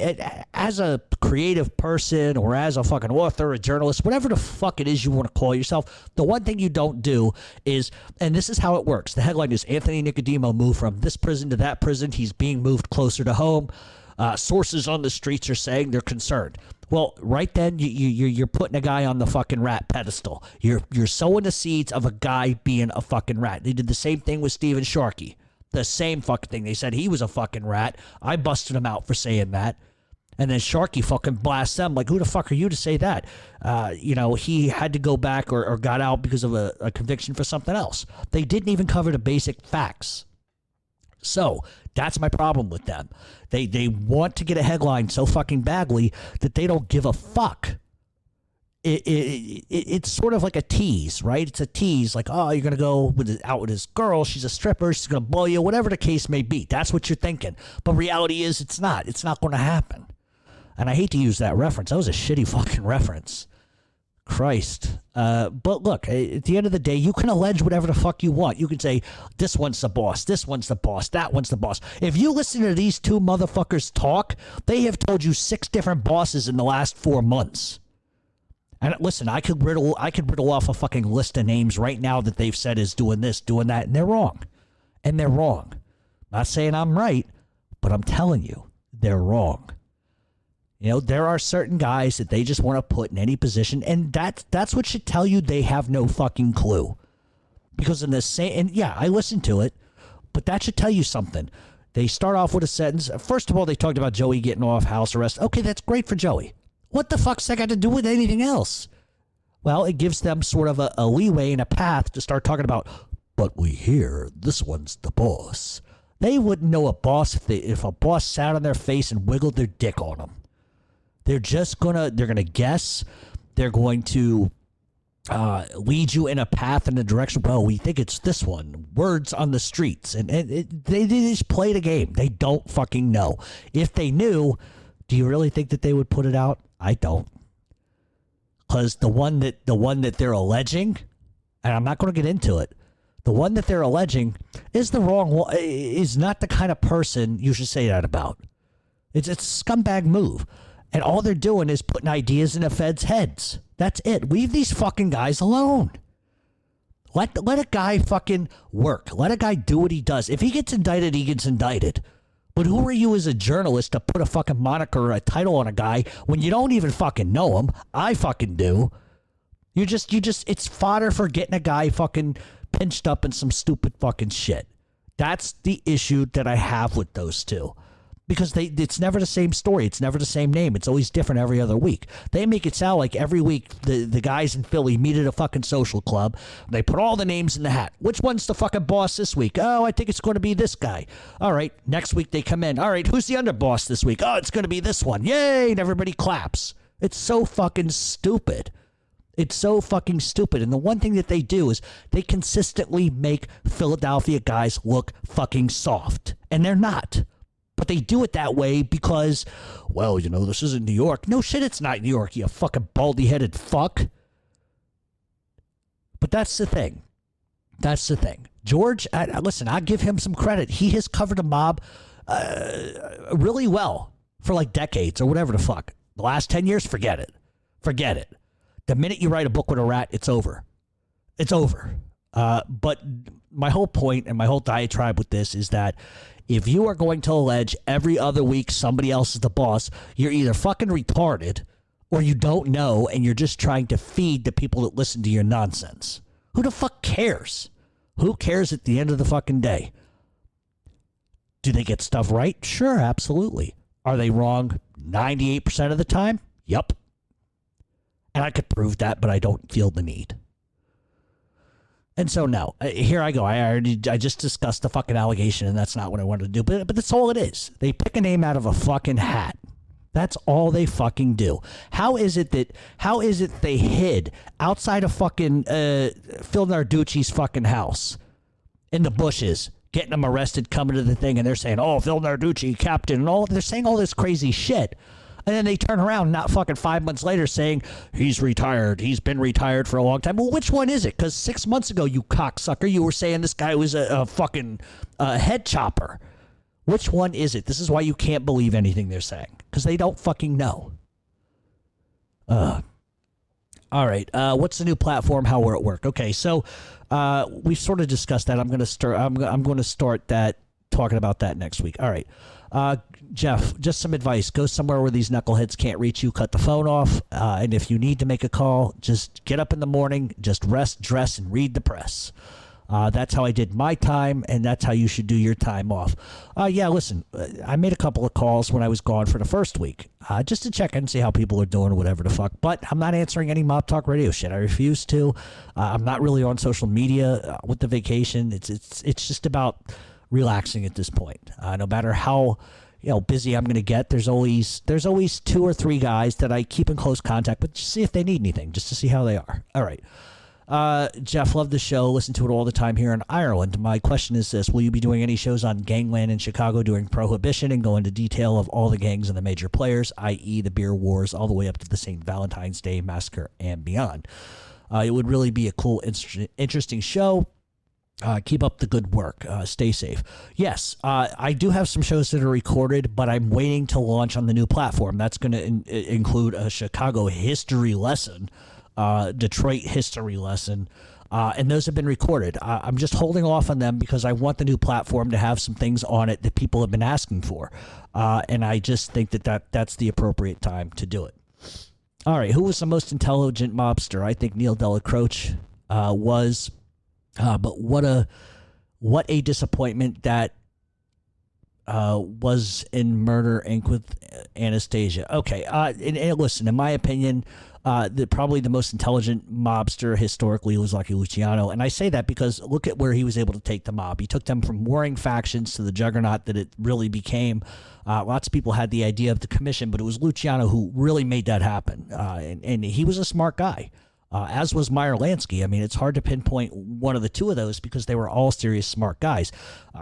S3: as a creative person or as a fucking author, a journalist, whatever the fuck it is you want to call yourself, the one thing you don't do is, and this is how it works. The headline is Anthony Nicodemo moved from this prison to that prison. He's being moved closer to home. Sources on the streets are saying they're concerned. Well, right then, you're putting a guy on the fucking rat pedestal. You're sowing the seeds of a guy being a fucking rat. They did the same thing with Stephen Sharkey. The same fucking thing. They said he was a fucking rat. I busted him out for saying that. And then Sharkey fucking blasts them. Like, who the fuck are you to say that? He had to go back or got out because of a conviction for something else. They didn't even cover the basic facts. So that's my problem with them. They want to get a headline so fucking badly that they don't give a fuck. It's sort of like a tease, right? It's a tease, like, oh, you're gonna go out with this girl. She's a stripper. She's gonna blow you. Whatever the case may be, that's what you're thinking. But reality is, it's not. It's not going to happen. And I hate to use that reference. That was a shitty fucking reference. Christ. But look, at the end of the day, you can allege whatever the fuck you want. You can say, this one's the boss, this one's the boss, that one's the boss. If you listen to these two motherfuckers talk, they have told you 6 different bosses in the last 4 months. And listen, I could riddle off a fucking list of names right now that they've said is doing this, doing that, and they're wrong. And they're wrong. Not saying I'm right, but I'm telling you, they're wrong. You know, there are certain guys that they just want to put in any position, and that's what should tell you they have no fucking clue. Because in the same, and yeah, I listened to it, but that should tell you something. They start off with a sentence. First of all, they talked about Joey getting off house arrest. Okay, that's great for Joey. What the fuck's that got to do with anything else? Well, it gives them sort of a leeway and a path to start talking about, but we hear this one's the boss. They wouldn't know a boss if a boss sat on their face and wiggled their dick on them. They're gonna guess. They're going to lead you in a path in a direction. Well, we think it's this one. Words on the streets, and they just play the game. They don't fucking know. If they knew, do you really think that they would put it out? I don't. Because the one that they're alleging, and I'm not going to get into it. The one that they're alleging is is not the kind of person you should say that about. It's a scumbag move. And all they're doing is putting ideas in the feds' heads. That's it. Leave these fucking guys alone. Let a guy fucking work. Let a guy do what he does. If he gets indicted, he gets indicted. But who are you as a journalist to put a fucking moniker or a title on a guy when you don't even fucking know him? I fucking do. You just, it's fodder for getting a guy fucking pinched up in some stupid fucking shit. That's the issue that I have with those two. Because it's never the same story. It's never the same name. It's always different every other week. They make it sound like every week the guys in Philly meet at a fucking social club. They put all the names in the hat. Which one's the fucking boss this week? Oh, I think it's going to be this guy. All right. Next week they come in. All right. Who's the underboss this week? Oh, it's going to be this one. Yay. And everybody claps. It's so fucking stupid. It's so fucking stupid. And the one thing that they do is they consistently make Philadelphia guys look fucking soft. And they're not. But they do it that way because, well, you know, this isn't New York. No shit, it's not New York, you fucking baldy-headed fuck. But that's the thing. That's the thing. George, listen, I'll give him some credit. He has covered a mob really well for like decades or whatever the fuck. The last 10 years, forget it. Forget it. The minute you write a book with a rat, it's over. It's over. But my whole point and my whole diatribe with this is that if you are going to allege every other week somebody else is the boss, you're either fucking retarded or you don't know and you're just trying to feed the people that listen to your nonsense. Who the fuck cares? Who cares at the end of the fucking day? Do they get stuff right? Sure, absolutely. Are they wrong 98% of the time? Yep. And I could prove that, but I don't feel the need. And so, no, here I go. I just discussed the fucking allegation, and that's not what I wanted to do. But that's all it is. They pick a name out of a fucking hat. That's all they fucking do. How is it they hid outside of fucking Phil Narducci's fucking house in the bushes, getting him arrested, coming to the thing, and they're saying, oh, Phil Narducci, captain, and all. They're saying all this crazy shit. And then they turn around not fucking 5 months later saying, he's retired. He's been retired for a long time. Well, which one is it? Because 6 months ago, you cocksucker, you were saying this guy was a fucking head chopper. Which one is it? This is why you can't believe anything they're saying. Because they don't fucking know. All right. What's the new platform? How will it work? Okay, so we've sort of discussed that. I'm going to start that, talking about that next week. All right. Jeff, just some advice. Go somewhere where these knuckleheads can't reach you. Cut the phone off. And if you need to make a call, just get up in the morning, just rest, dress, and read the press. That's how I did my time, and that's how you should do your time off. Yeah, listen, I made a couple of calls when I was gone for the first week, just to check in and see how people are doing or whatever the fuck. But I'm not answering any Mob Talk Radio shit. I refuse to. I'm not really on social media with the vacation. It's just about relaxing at this point. No matter how busy I'm going to get, there's always 2 or 3 guys that I keep in close contact with, just see if they need anything, just to see how they are. All right. Jeff, love the show. Listen to it all the time here in Ireland. My question is this. Will you be doing any shows on gangland in Chicago during Prohibition and go into detail of all the gangs and the major players, i.e. the beer wars, all the way up to the St. Valentine's Day Massacre and beyond? It would really be a cool, interesting show. Keep up the good work. Stay safe. Yes, I do have some shows that are recorded, but I'm waiting to launch on the new platform. That's going to include a Chicago history lesson, Detroit history lesson, and those have been recorded. I'm just holding off on them because I want the new platform to have some things on it that people have been asking for, and I just think that's the appropriate time to do it. All right, who was the most intelligent mobster? I think Neil Delacroce was. But what a disappointment that was in Murder Inc. with Anastasia. Okay, and listen, in my opinion, probably the most intelligent mobster historically was Lucky Luciano, and I say that because look at where he was able to take the mob. He took them from warring factions to the juggernaut that it really became. Lots of people had the idea of the commission, but it was Luciano who really made that happen, and he was a smart guy. As was Meyer Lansky. I mean, it's hard to pinpoint one of the two of those because they were all serious smart guys.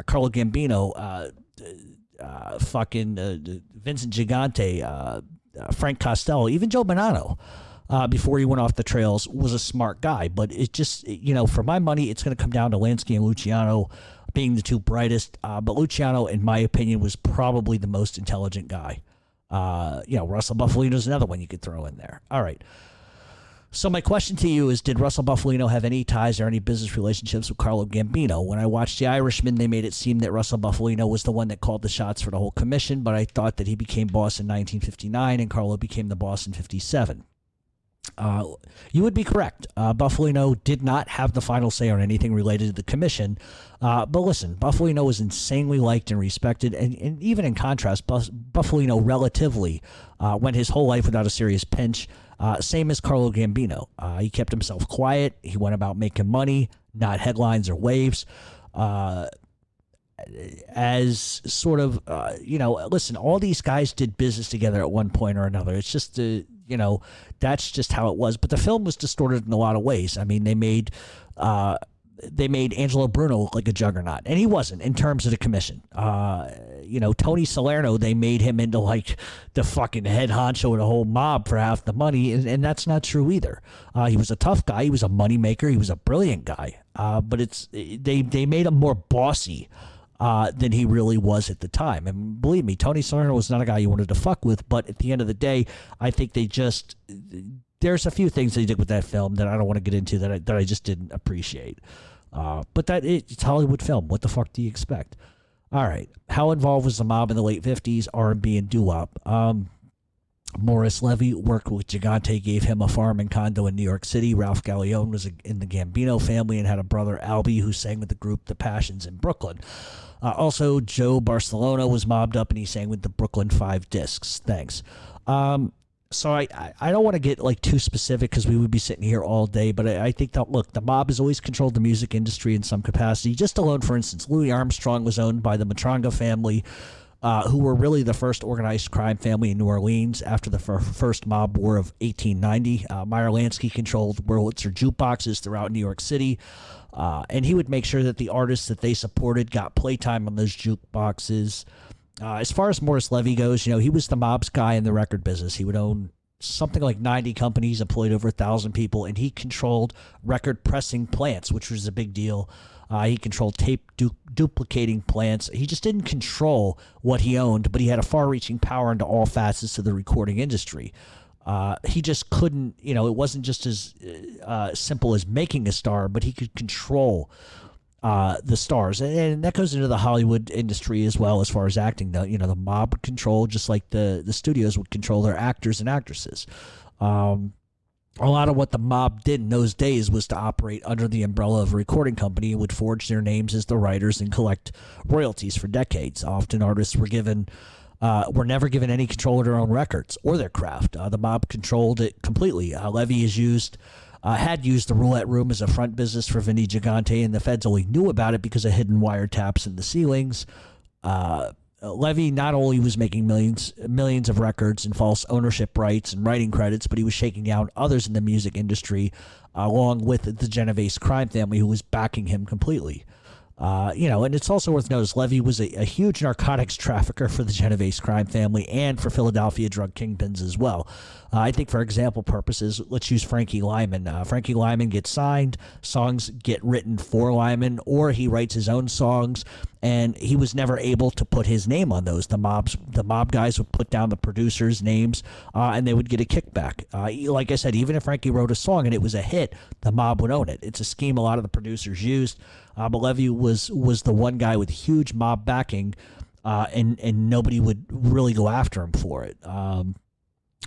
S3: Carlo Gambino, Vincent Gigante, Frank Costello, even Joe Bonanno, before he went off the trails, was a smart guy. But it just, for my money, it's going to come down to Lansky and Luciano being the two brightest. But Luciano, in my opinion, was probably the most intelligent guy. Russell Buffalino's another one you could throw in there. All right. So my question to you is, did Russell Buffalino have any ties or any business relationships with Carlo Gambino? When I watched The Irishman, they made it seem that Russell Buffalino was the one that called the shots for the whole commission, but I thought that he became boss in 1959 and Carlo became the boss in 57. You would be correct. Buffalino did not have the final say on anything related to the commission. But listen, Buffalino was insanely liked and respected. And even in contrast, Buffalino relatively went his whole life without a serious pinch. Same as Carlo Gambino. He kept himself quiet. He went about making money, not headlines or waves. As sort of, listen, all these guys did business together at one point or another. It's just, that's just how it was. But the film was distorted in a lot of ways. I mean, they made Angelo Bruno look like a juggernaut, and he wasn't in terms of the commission. Tony Salerno, they made him into like the fucking head honcho of the whole mob for half the money, and that's not true either. He was a tough guy. He was a moneymaker. He was a brilliant guy. But they made him more bossy than he really was at the time. And believe me, Tony Salerno was not a guy you wanted to fuck with, but at the end of the day, I think there's a few things they did with that film that I don't want to get into that I just didn't appreciate. But it's Hollywood film. What the fuck do you expect? All right. How involved was the mob in the late 50s, R&B, and doo-wop? Morris Levy worked with Gigante, gave him a farm and condo in New York City. Ralph Gallione was in the Gambino family and had a brother, Albie, who sang with the group The Passions in Brooklyn. Also, Joe Barcelona was mobbed up, and he sang with the Brooklyn Five Discs. Thanks. So I don't want to get like too specific because we would be sitting here all day, but I think that, look, the mob has always controlled the music industry in some capacity. Just alone, for instance, Louis Armstrong was owned by the Matronga family, who were really the first organized crime family in New Orleans after the first mob war of 1890. Meyer Lansky controlled Wurlitzer jukeboxes throughout New York City, and he would make sure that the artists that they supported got playtime on those jukeboxes. As far as Morris Levy goes, he was the mob's guy in the record business. He would own something like 90 companies, employed over 1,000 people, and he controlled record pressing plants, which was a big deal. He controlled tape duplicating plants. He just didn't control what he owned, but he had a far-reaching power into all facets of the recording industry. He just couldn't, it wasn't just as simple as making a star, but he could control the stars, and that goes into the Hollywood industry as well as far as acting. The mob control, just like the studios would control their actors and actresses. A lot of what the mob did in those days was to operate under the umbrella of a recording company and would forge their names as the writers and collect royalties for decades. Often artists were never given any control of their own records or their craft. The mob controlled it completely. Levy had used the roulette room as a front business for Vinny Gigante, and the feds only knew about it because of hidden wiretaps in the ceilings. Levy not only was making millions of records and false ownership rights and writing credits, but he was shaking down others in the music industry, along with the Genovese crime family, who was backing him completely. And it's also worth notice, Levy was a huge narcotics trafficker for the Genovese crime family and for Philadelphia drug kingpins as well. I think for example purposes, let's use Frankie Lyman. Frankie Lyman gets signed, songs get written for Lyman, or he writes his own songs, and he was never able to put his name on those. The mob guys would put down the producers' names, and they would get a kickback. Like I said, even if Frankie wrote a song and it was a hit, the mob would own it. It's a scheme a lot of the producers used. But Levy was the one guy with huge mob backing, and nobody would really go after him for it.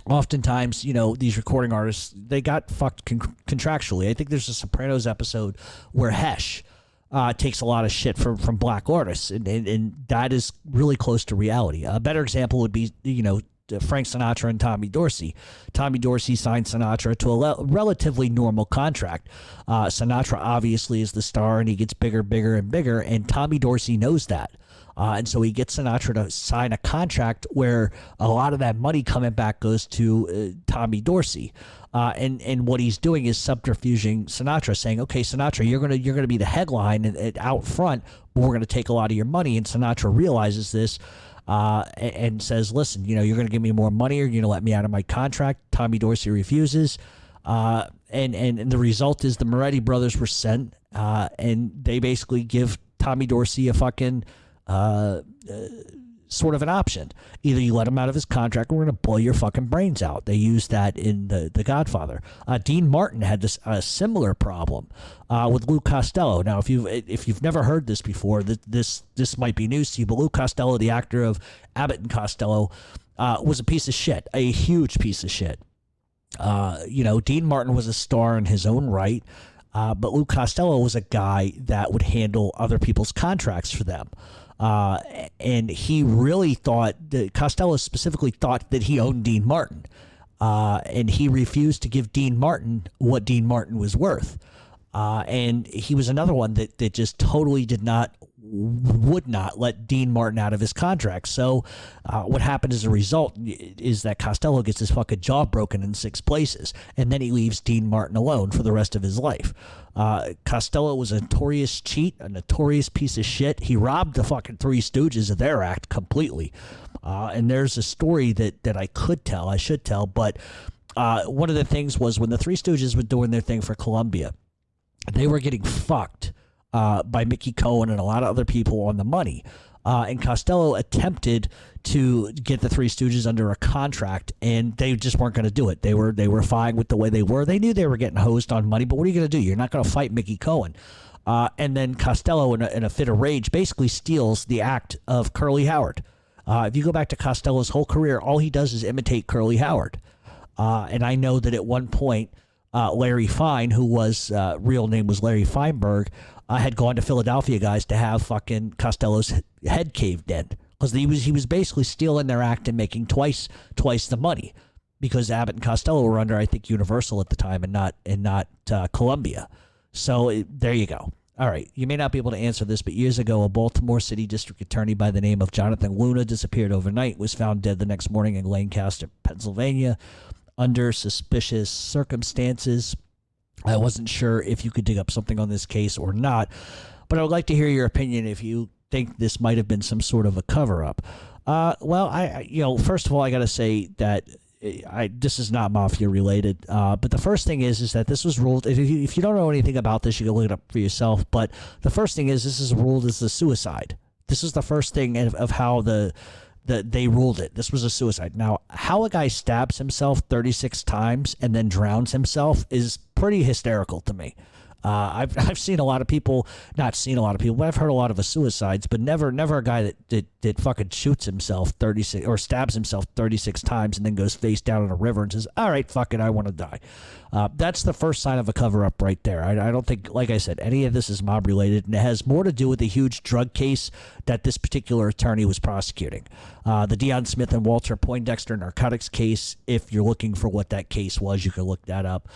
S3: Oftentimes, these recording artists, they got fucked contractually. I think there's a Sopranos episode where Hesh takes a lot of shit from black artists, and that is really close to reality. A better example would be, Frank Sinatra and Tommy Dorsey. Tommy Dorsey signed Sinatra to a relatively normal contract. Sinatra obviously is the star, and he gets bigger, and bigger, and Tommy Dorsey knows that. And so he gets Sinatra to sign a contract where a lot of that money coming back goes to Tommy Dorsey. And what he's doing is subterfuging Sinatra, saying, okay, Sinatra, you're gonna be the headline and out front, but we're gonna take a lot of your money. And Sinatra realizes this, and says, listen, you're going to give me more money, or you're going to let me out of my contract. Tommy Dorsey refuses. And the result is the Moretti brothers were sent, and they basically give Tommy Dorsey a fucking, sort of an option. Either you let him out of his contract, or we're going to blow your fucking brains out. They used that in The Godfather. Dean Martin had this similar problem with Lou Costello. Now, if you've never heard this before, this might be news to you, but Lou Costello, the actor of Abbott and Costello, was a piece of shit, a huge piece of shit. Dean Martin was a star in his own right, but Lou Costello was a guy that would handle other people's contracts for them. And he really thought that Costello specifically thought that he owned Dean Martin, and he refused to give Dean Martin what Dean Martin was worth. And he was another one that just totally would not let Dean Martin out of his contract. So what happened as a result is that Costello gets his fucking jaw broken in 6 places, and then he leaves Dean Martin alone for the rest of his life. Costello was a notorious cheat, a notorious piece of shit. He robbed the fucking Three Stooges of their act completely. And there's a story that I should tell, but one of the things was when the Three Stooges were doing their thing for Columbia, they were getting fucked by Mickey Cohen and a lot of other people on the money. And Costello attempted to get the Three Stooges under a contract, and they just weren't going to do it. They were fine with the way they were. They knew they were getting hosed on money, but what are you going to do? You're not going to fight Mickey Cohen. And then Costello, in a fit of rage, basically steals the act of Curly Howard. If you go back to Costello's whole career, all he does is imitate Curly Howard. And I know that at one point, Larry Fine, who was real name was Larry Feinberg, had gone to Philadelphia guys to have fucking Costello's head caved in, because he was basically stealing their act and making twice the money, because Abbott and Costello were under, I think, Universal at the time and not Columbia. So there you go. All right, you may not be able to answer this, but years ago, a Baltimore City district attorney by the name of Jonathan Luna disappeared overnight, was found dead the next morning in Lancaster, Pennsylvania, under suspicious circumstances. I wasn't sure if you could dig up something on this case or not, but I would like to hear your opinion if you think this might have been some sort of a cover-up. Well, I first of all, I got to say that this is not Mafia related, but the first thing is that this was ruled, if you don't know anything about this, you can look it up for yourself, but the first thing is this is ruled as a suicide. This is the first thing of how they ruled it. This was a suicide. Now, how a guy stabs himself 36 times and then drowns himself is pretty hysterical to me. I've seen a lot of people, not seen a lot of people, but I've heard a lot of suicides, but never a guy that fucking shoots himself 36 or stabs himself 36 times and then goes face down in a river and says, all right, fuck it, I want to die. That's the first sign of a cover-up right there. I don't think, like I said, any of this is mob-related, and it has more to do with the huge drug case that this particular attorney was prosecuting. The Deion Smith and Walter Poindexter narcotics case, if you're looking for what that case was, you can look that up.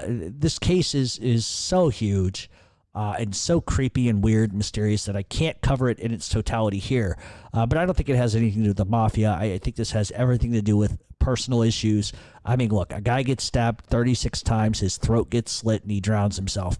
S3: This case is so huge. and so creepy and weird, mysterious that I can't cover it in its totality here. But I don't think it has anything to do with the mafia. I think this has everything to do with personal issues. I mean, look, a guy gets stabbed 36 times, his throat gets slit, and he drowns himself.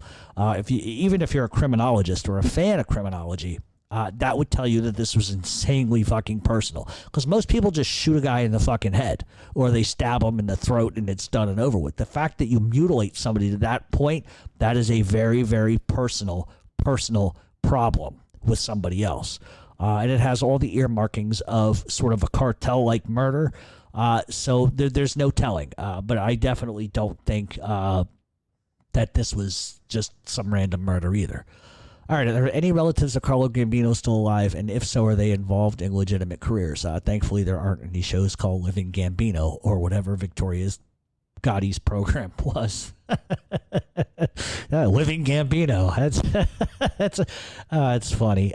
S3: Even if you're a criminologist or a fan of criminology, that would tell you that this was insanely fucking personal. Because most people just shoot a guy in the fucking head, or they stab him in the throat and it's done and over with. The fact that you mutilate somebody to that point, that is a very, very personal problem with somebody else. And it has all the earmarkings of sort of a cartel-like murder. So there's no telling. But I definitely don't think that this was just some random murder either. All right, are there any relatives of Carlo Gambino still alive? And if so, are they involved in legitimate careers? Thankfully, there aren't any shows called Living Gambino or whatever Victoria's Gotti's program was. Living Gambino. It's funny.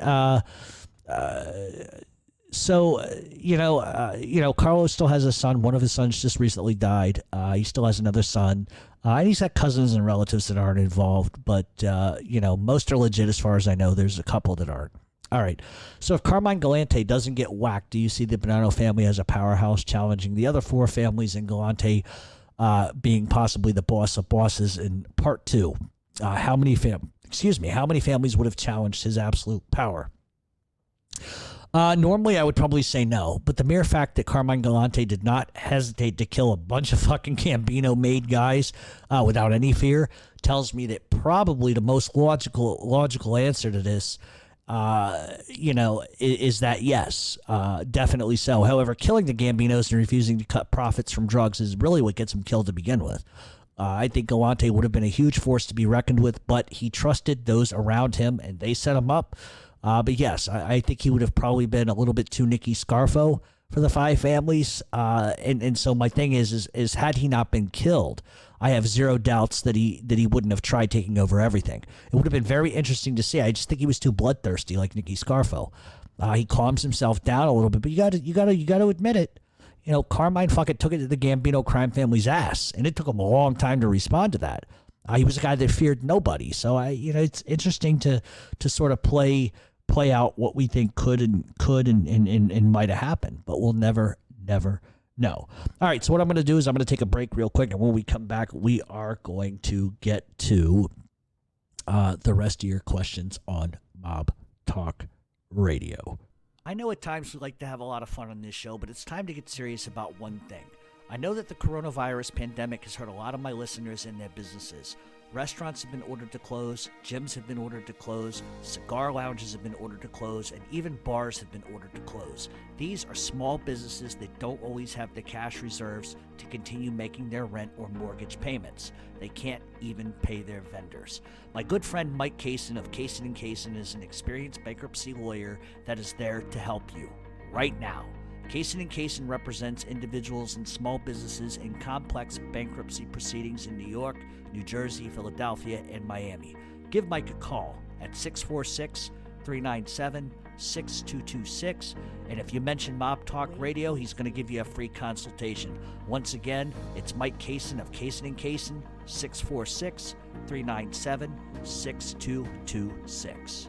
S3: Carlo still has a son. One of his sons just recently died. He still has another son. And he's got cousins and relatives that aren't involved, but, most are legit as far as I know. There's a couple that aren't. All right. So if Carmine Galante doesn't get whacked, do you see the Bonanno family as a powerhouse challenging the other four families and Galante being possibly the boss of bosses in part two? How many families would have challenged his absolute power? Normally, I would probably say no, but the mere fact that Carmine Galante did not hesitate to kill a bunch of fucking Gambino-made guys without any fear tells me that probably the most logical answer to this, is that yes, definitely so. However, killing the Gambinos and refusing to cut profits from drugs is really what gets him killed to begin with. I think Galante would have been a huge force to be reckoned with, but he trusted those around him, and they set him up. But yes, I think he would have probably been a little bit too Nicky Scarfo for the five families. And so my thing is had he not been killed, I have zero doubts that he wouldn't have tried taking over everything. It would have been very interesting to see. I just think he was too bloodthirsty, like Nicky Scarfo. He calms himself down a little bit, but you got to admit it. Carmine fucking took it to the Gambino crime family's ass, and it took him a long time to respond to that. He was a guy that feared nobody. So it's interesting to sort of play out what we think could and might have happened, but we'll never know. All right, so what I'm going to do is I'm going to take a break real quick, and when we come back, we are going to get to the rest of your questions on Mob Talk Radio. I know at times we like to have a lot of fun on this show, but it's time to get serious about one thing. I know that the coronavirus pandemic has hurt a lot of my listeners and their businesses. Restaurants have been ordered to close, gyms have been ordered to close, cigar lounges have been ordered to close, and even bars have been ordered to close. These are small businesses that don't always have the cash reserves to continue making their rent or mortgage payments. They can't even pay their vendors. My good friend Mike Kaysen of Kaysen & Kaysen is an experienced bankruptcy lawyer that is there to help you right now. Kaysen & Kaysen represents individuals and small businesses in complex bankruptcy proceedings in New York, New Jersey, Philadelphia, and Miami. Give Mike a call at 646-397-6226. And if you mention Mob Talk Radio, he's going to give you a free consultation. Once again, it's Mike Kaysen of Kaysen & Kaysen, 646-397-6226.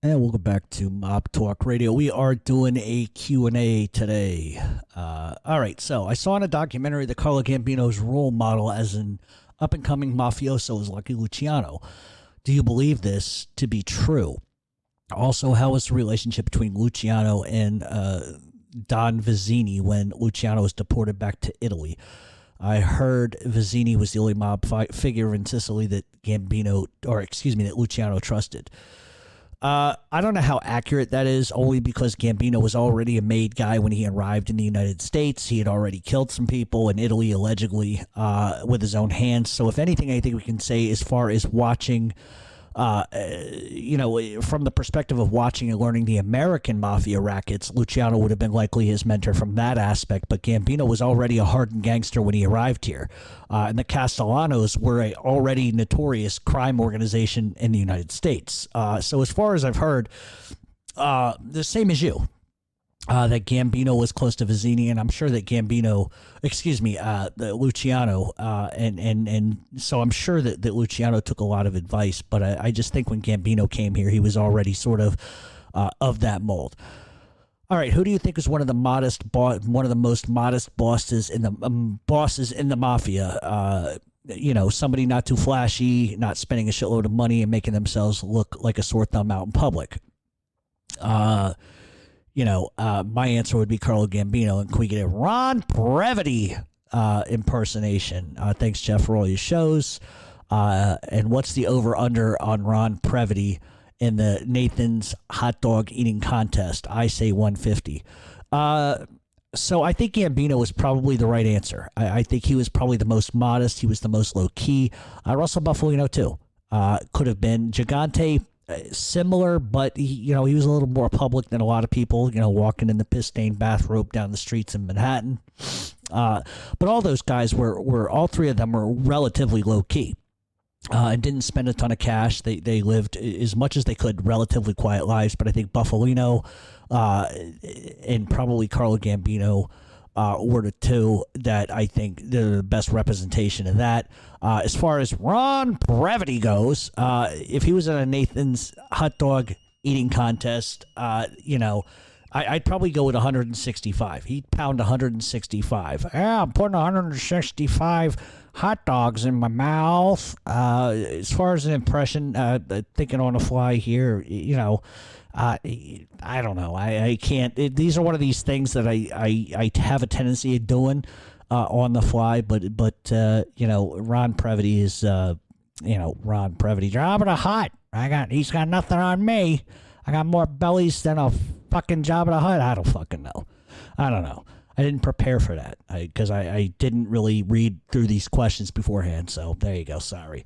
S3: And welcome back to Mob Talk Radio. We are doing a Q&A today. All right, so I saw in a documentary that Carlo Gambino's role model as an up-and-coming mafioso is Lucky Luciano. Do you believe this to be true? Also, how was the relationship between Luciano and Don Vizzini when Luciano was deported back to Italy? I heard Vizzini was the only mob figure in Sicily that that Luciano trusted. I don't know how accurate that is, only because Gambino was already a made guy when he arrived in the United States. He had already killed some people in Italy, allegedly, with his own hands. So if anything, I think we can say as far as watching, from the perspective of watching and learning the American mafia rackets, Luciano would have been likely his mentor from that aspect. But Gambino was already a hardened gangster when he arrived here. And the Castellanos were a already notorious crime organization in the United States. So as far as I've heard, the same as you. That Gambino was close to Vizzini, and I'm sure that Luciano, and so I'm sure that Luciano took a lot of advice, but I just think when Gambino came here, he was already sort of that mold. All right, who do you think is one of the most modest bosses in the mafia? Somebody not too flashy, not spending a shitload of money and making themselves look like a sore thumb out in public. My answer would be Carlo Gambino. And can we get a Ron Previty impersonation? Thanks, Jeff, for all your shows. And what's the over-under on Ron Previty in the Nathan's hot dog eating contest? I say 150. So I think Gambino was probably the right answer. I think he was probably the most modest. He was the most low-key. Russell Buffalino, too. Could have been. Gigante, similar, but he was a little more public than a lot of people, walking in the piss-stained bathrobe down the streets in Manhattan. But all those guys were all three of them were relatively low-key. And didn't spend a ton of cash. They lived as much as they could, relatively quiet lives. But I think Buffalino and probably Carlo Gambino were the two that I think they're the best representation of that. As far as Ron Brevity goes, if he was in a Nathan's hot dog eating contest, I'd probably go with 165. He'd pound 165. Yeah, I'm putting 165 hot dogs in my mouth. As far as an impression, thinking on the fly here, I don't know. I can't. These are one of these things that I have a tendency of doing on the fly. But Ron Previty is Ron Previty. Job of the Hut. He's got nothing on me. I got more bellies than a fucking Job of the Hut. I don't fucking know. I don't know. I didn't prepare for that because I didn't really read through these questions beforehand. So there you go. Sorry.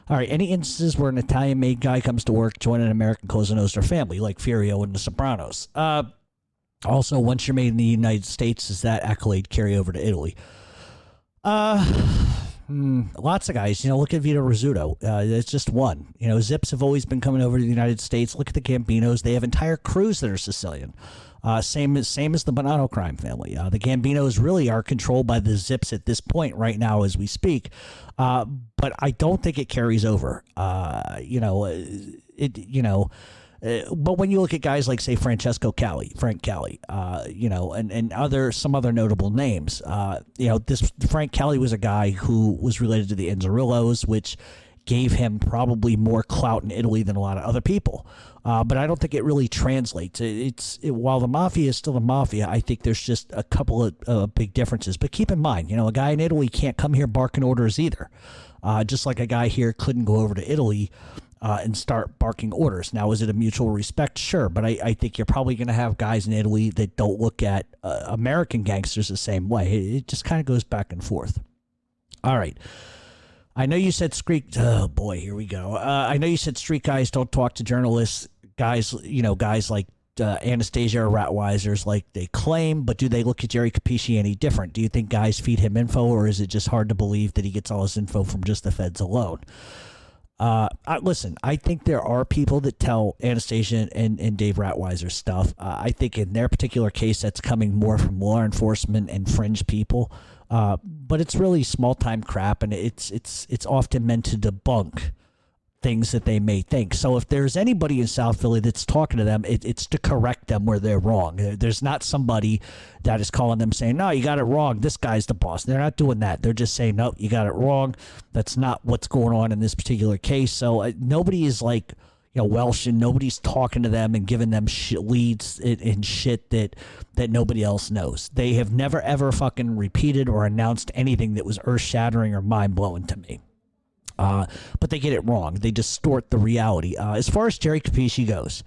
S3: All right. Any instances where an Italian-made guy comes to work, join an American Cosa Nostra family, like Furio and The Sopranos? Also, once you're made in the United States, does that accolade carry over to Italy? Lots of guys. Look at Vito Rizzuto. It's just one. Zips have always been coming over to the United States. Look at the Gambinos. They have entire crews that are Sicilian. Same as the Bonanno crime family. The Gambinos really are controlled by the Zips at this point right now as we speak. But I don't think it carries over. But when you look at guys like, say, Frank Cali, and some other notable names, this Frank Cali was a guy who was related to the Inzarillos, which gave him probably more clout in Italy than a lot of other people. But I don't think it really translates. While the Mafia is still the Mafia, I think there's just a couple of big differences. But keep in mind, a guy in Italy can't come here barking orders either. Just like a guy here couldn't go over to Italy and start barking orders. Now, is it a mutual respect? Sure. But I think you're probably going to have guys in Italy that don't look at American gangsters the same way. It just kind of goes back and forth. All right. I know you said oh boy, here we go. I know you said street guys don't talk to journalists, guys like Anastasia or Ratweisers like they claim, but do they look at Jerry Capisci any different? Do you think guys feed him info, or is it just hard to believe that he gets all his info from just the feds alone? Listen, I think there are people that tell Anastasia and Dave Ratweiser stuff. I think in their particular case, that's coming more from law enforcement and fringe people. But it's really small time crap, and it's often meant to debunk things that they may think. So if there's anybody in South Philly that's talking to them, it's to correct them where they're wrong. There's not somebody that is calling them saying, no, you got it wrong. This guy's the boss. They're not doing that. They're just saying, no, you got it wrong. That's not what's going on in this particular case. So nobody is like, Welsh, and nobody's talking to them and giving them leads and shit that nobody else knows. They have never ever fucking repeated or announced anything that was earth-shattering or mind-blowing to me. But they get it wrong. They distort the reality. As far as Jerry Capisci goes,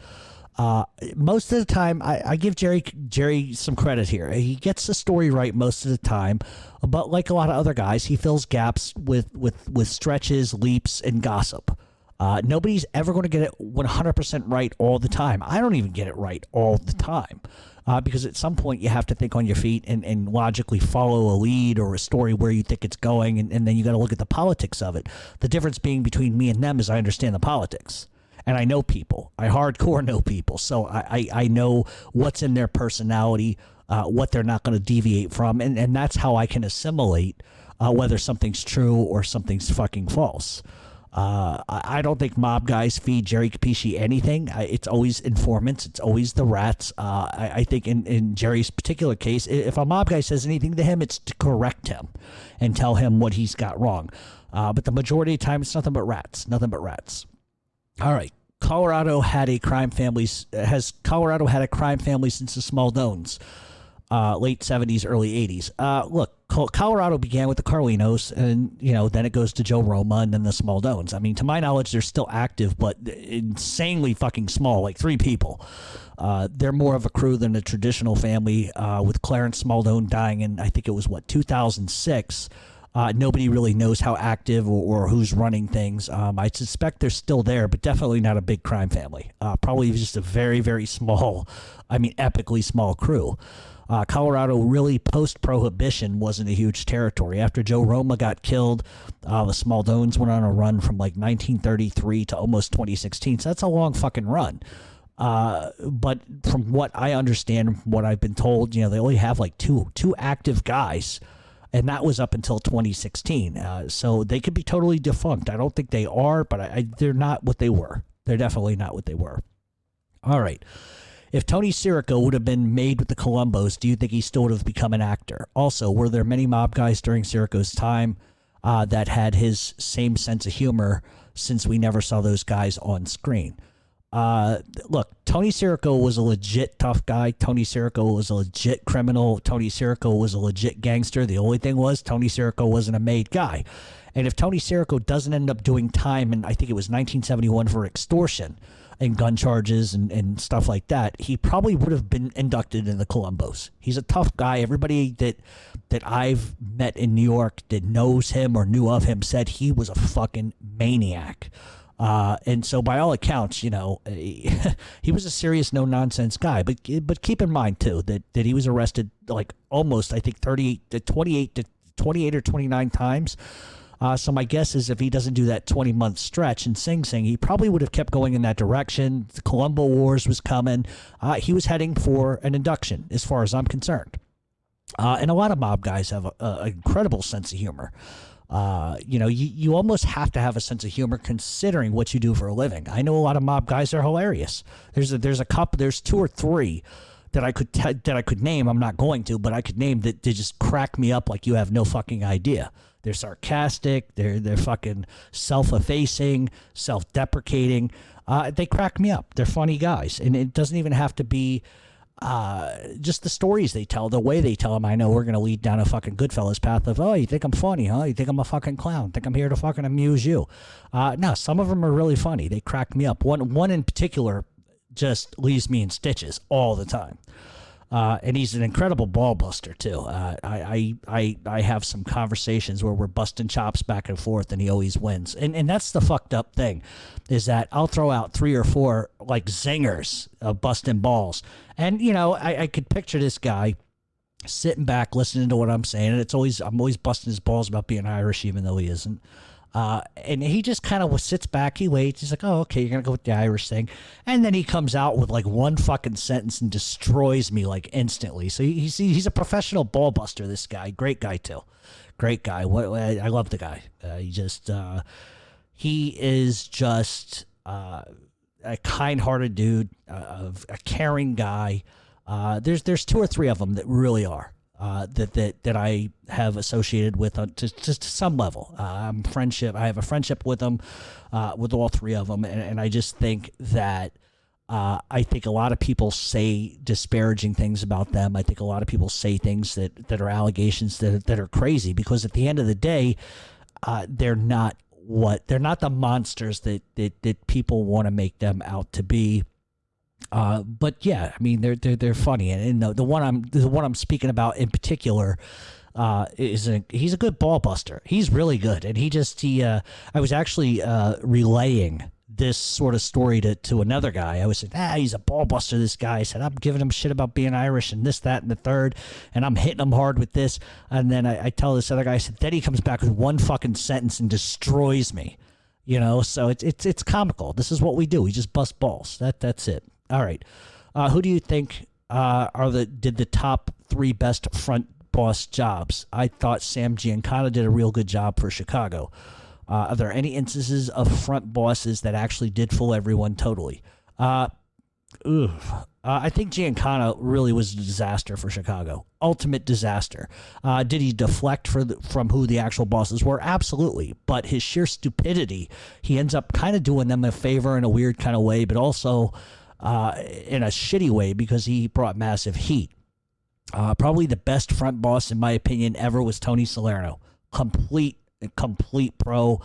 S3: most of the time, I give Jerry some credit here. He gets the story right most of the time, but like a lot of other guys, he fills gaps with stretches, leaps, and gossip. Nobody's ever going to get it 100% right all the time. I don't even get it right all the time. Because at some point you have to think on your feet and logically follow a lead or a story where you think it's going, and then you got to look at the politics of it. The difference being between me and them is I understand the politics. And I know people. I hardcore know people. So I know what's in their personality, what they're not going to deviate from, and that's how I can assimilate whether something's true or something's fucking false. I don't think mob guys feed Jerry Capisci anything. It's always informants. It's always the rats. I think in Jerry's particular case, if a mob guy says anything to him, it's to correct him and tell him what he's got wrong. But the majority of the time, it's nothing but rats. Nothing but rats. All right. Colorado had a crime family since the Smaldones, late 70s, early 80s. Look, Colorado began with the Carlinos, and then it goes to Joe Roma and then the Smaldones. I mean, to my knowledge, they're still active, but insanely fucking small, like 3 people. They're more of a crew than a traditional family. With Clarence Smaldone dying in, I think it was 2006. Nobody really knows how active or who's running things. I suspect they're still there, but definitely not a big crime family. Probably just a very, very small, epically small crew. Colorado really post-prohibition wasn't a huge territory. After Joe Roma got killed, the Smaldones went on a run from 1933 to almost 2016. So that's a long fucking run. But from what I understand, from what I've been told, they only have two active guys. And that was up until 2016. So they could be totally defunct. I don't think they are, but they're not what they were. They're definitely not what they were. All right. If Tony Sirico would have been made with the Columbos, do you think he still would have become an actor? Also, were there many mob guys during Sirico's time that had his same sense of humor, since we never saw those guys on screen? Look, Tony Sirico was a legit tough guy. Tony Sirico was a legit criminal. Tony Sirico was a legit gangster. The only thing was Tony Sirico wasn't a made guy. And if Tony Sirico doesn't end up doing time, and I think it was 1971 for extortion and gun charges and stuff like that, he probably would have been inducted in the Columbos. He's a tough guy. Everybody that I've met in New York that knows him or knew of him said he was a fucking maniac. And so by all accounts, he was a serious, no-nonsense guy. But keep in mind, too, that he was arrested almost, I think, 28 or 29 times. So my guess is if he doesn't do that 20-month stretch in Sing Sing, he probably would have kept going in that direction. The Colombo Wars was coming. He was heading for an induction, as far as I'm concerned. And a lot of mob guys have an incredible sense of humor. You almost have to have a sense of humor considering what you do for a living. I know a lot of mob guys that are hilarious. There's 2 or 3 that I could name. I'm not going to, but I could name that they just crack me up like you have no fucking idea. They're sarcastic. They're fucking self-effacing, self-deprecating. They crack me up. They're funny guys, and it doesn't even have to be just the stories they tell, the way they tell them. I know we're going to lead down a fucking Goodfellas path of, oh, you think I'm funny, huh? You think I'm a fucking clown? Think I'm here to fucking amuse you? No, some of them are really funny. They crack me up. One in particular just leaves me in stitches all the time. And he's an incredible ball buster too. I have some conversations where we're busting chops back and forth, and he always wins. And that's the fucked up thing, is that I'll throw out 3 or 4 zingers of busting balls, and I could picture this guy sitting back listening to what I'm saying, and I'm always busting his balls about being Irish, even though he isn't. And he just kind of sits back, he waits, he's like, oh, okay, you're going to go with the Irish thing. And then he comes out with one fucking sentence and destroys me instantly. So he's a professional ball buster, this guy. Great guy, too. Great guy. I love the guy. He is just a kind-hearted dude, a caring guy. There's 2 or 3 of them that really are. that I have associated with to some level. I have a friendship with them, with all three of them, and I just think that I think a lot of people say disparaging things about them. I think a lot of people say things that are allegations that are crazy, because at the end of the day, they're not the monsters that people want to make them out to be. But yeah, I mean they're funny, and the one I'm speaking about in particular he's a good ball buster. He's really good, and I was actually relaying this sort of story to another guy. I was saying, he's a ball buster, this guy. I said, I'm giving him shit about being Irish and this, that, and the third, and I'm hitting him hard with this. And then I tell this other guy, I said, then he comes back with one fucking sentence and destroys me. So it's comical. This is what we do. We just bust balls. That's it. All right. Who do you think did the top three best front boss jobs? I thought Sam Giancana did a real good job for Chicago. Are there any instances of front bosses that actually did fool everyone totally? I think Giancana really was a disaster for Chicago. Ultimate disaster. Did he deflect from who the actual bosses were? Absolutely. But his sheer stupidity, he ends up kind of doing them a favor in a weird kind of way, but also in a shitty way, because he brought massive heat. Probably the best front boss, in my opinion, ever was Tony Salerno. Complete pro.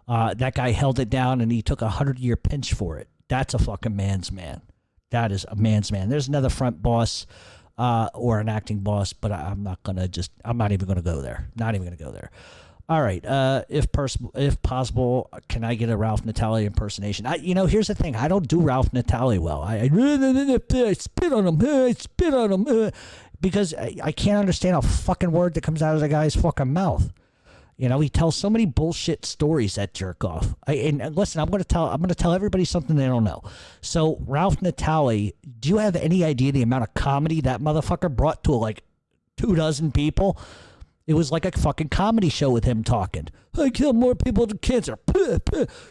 S3: That guy held it down, and he took a 100-year pinch for it. That's a fucking man's man. That is a man's man. There's another front boss or an acting boss, but I'm not even gonna go there. Not even gonna go there. All right. If possible, can I get a Ralph Natale impersonation? Here's the thing. I don't do Ralph Natale well. I spit on him. I spit on him. Because I can't understand a fucking word that comes out of the guy's fucking mouth. He tells so many bullshit stories, that jerk off. And listen, I'm going to tell everybody something they don't know. So Ralph Natale, do you have any idea the amount of comedy that motherfucker brought to like 24 people? It was like a fucking comedy show with him talking. I kill more people than cancer.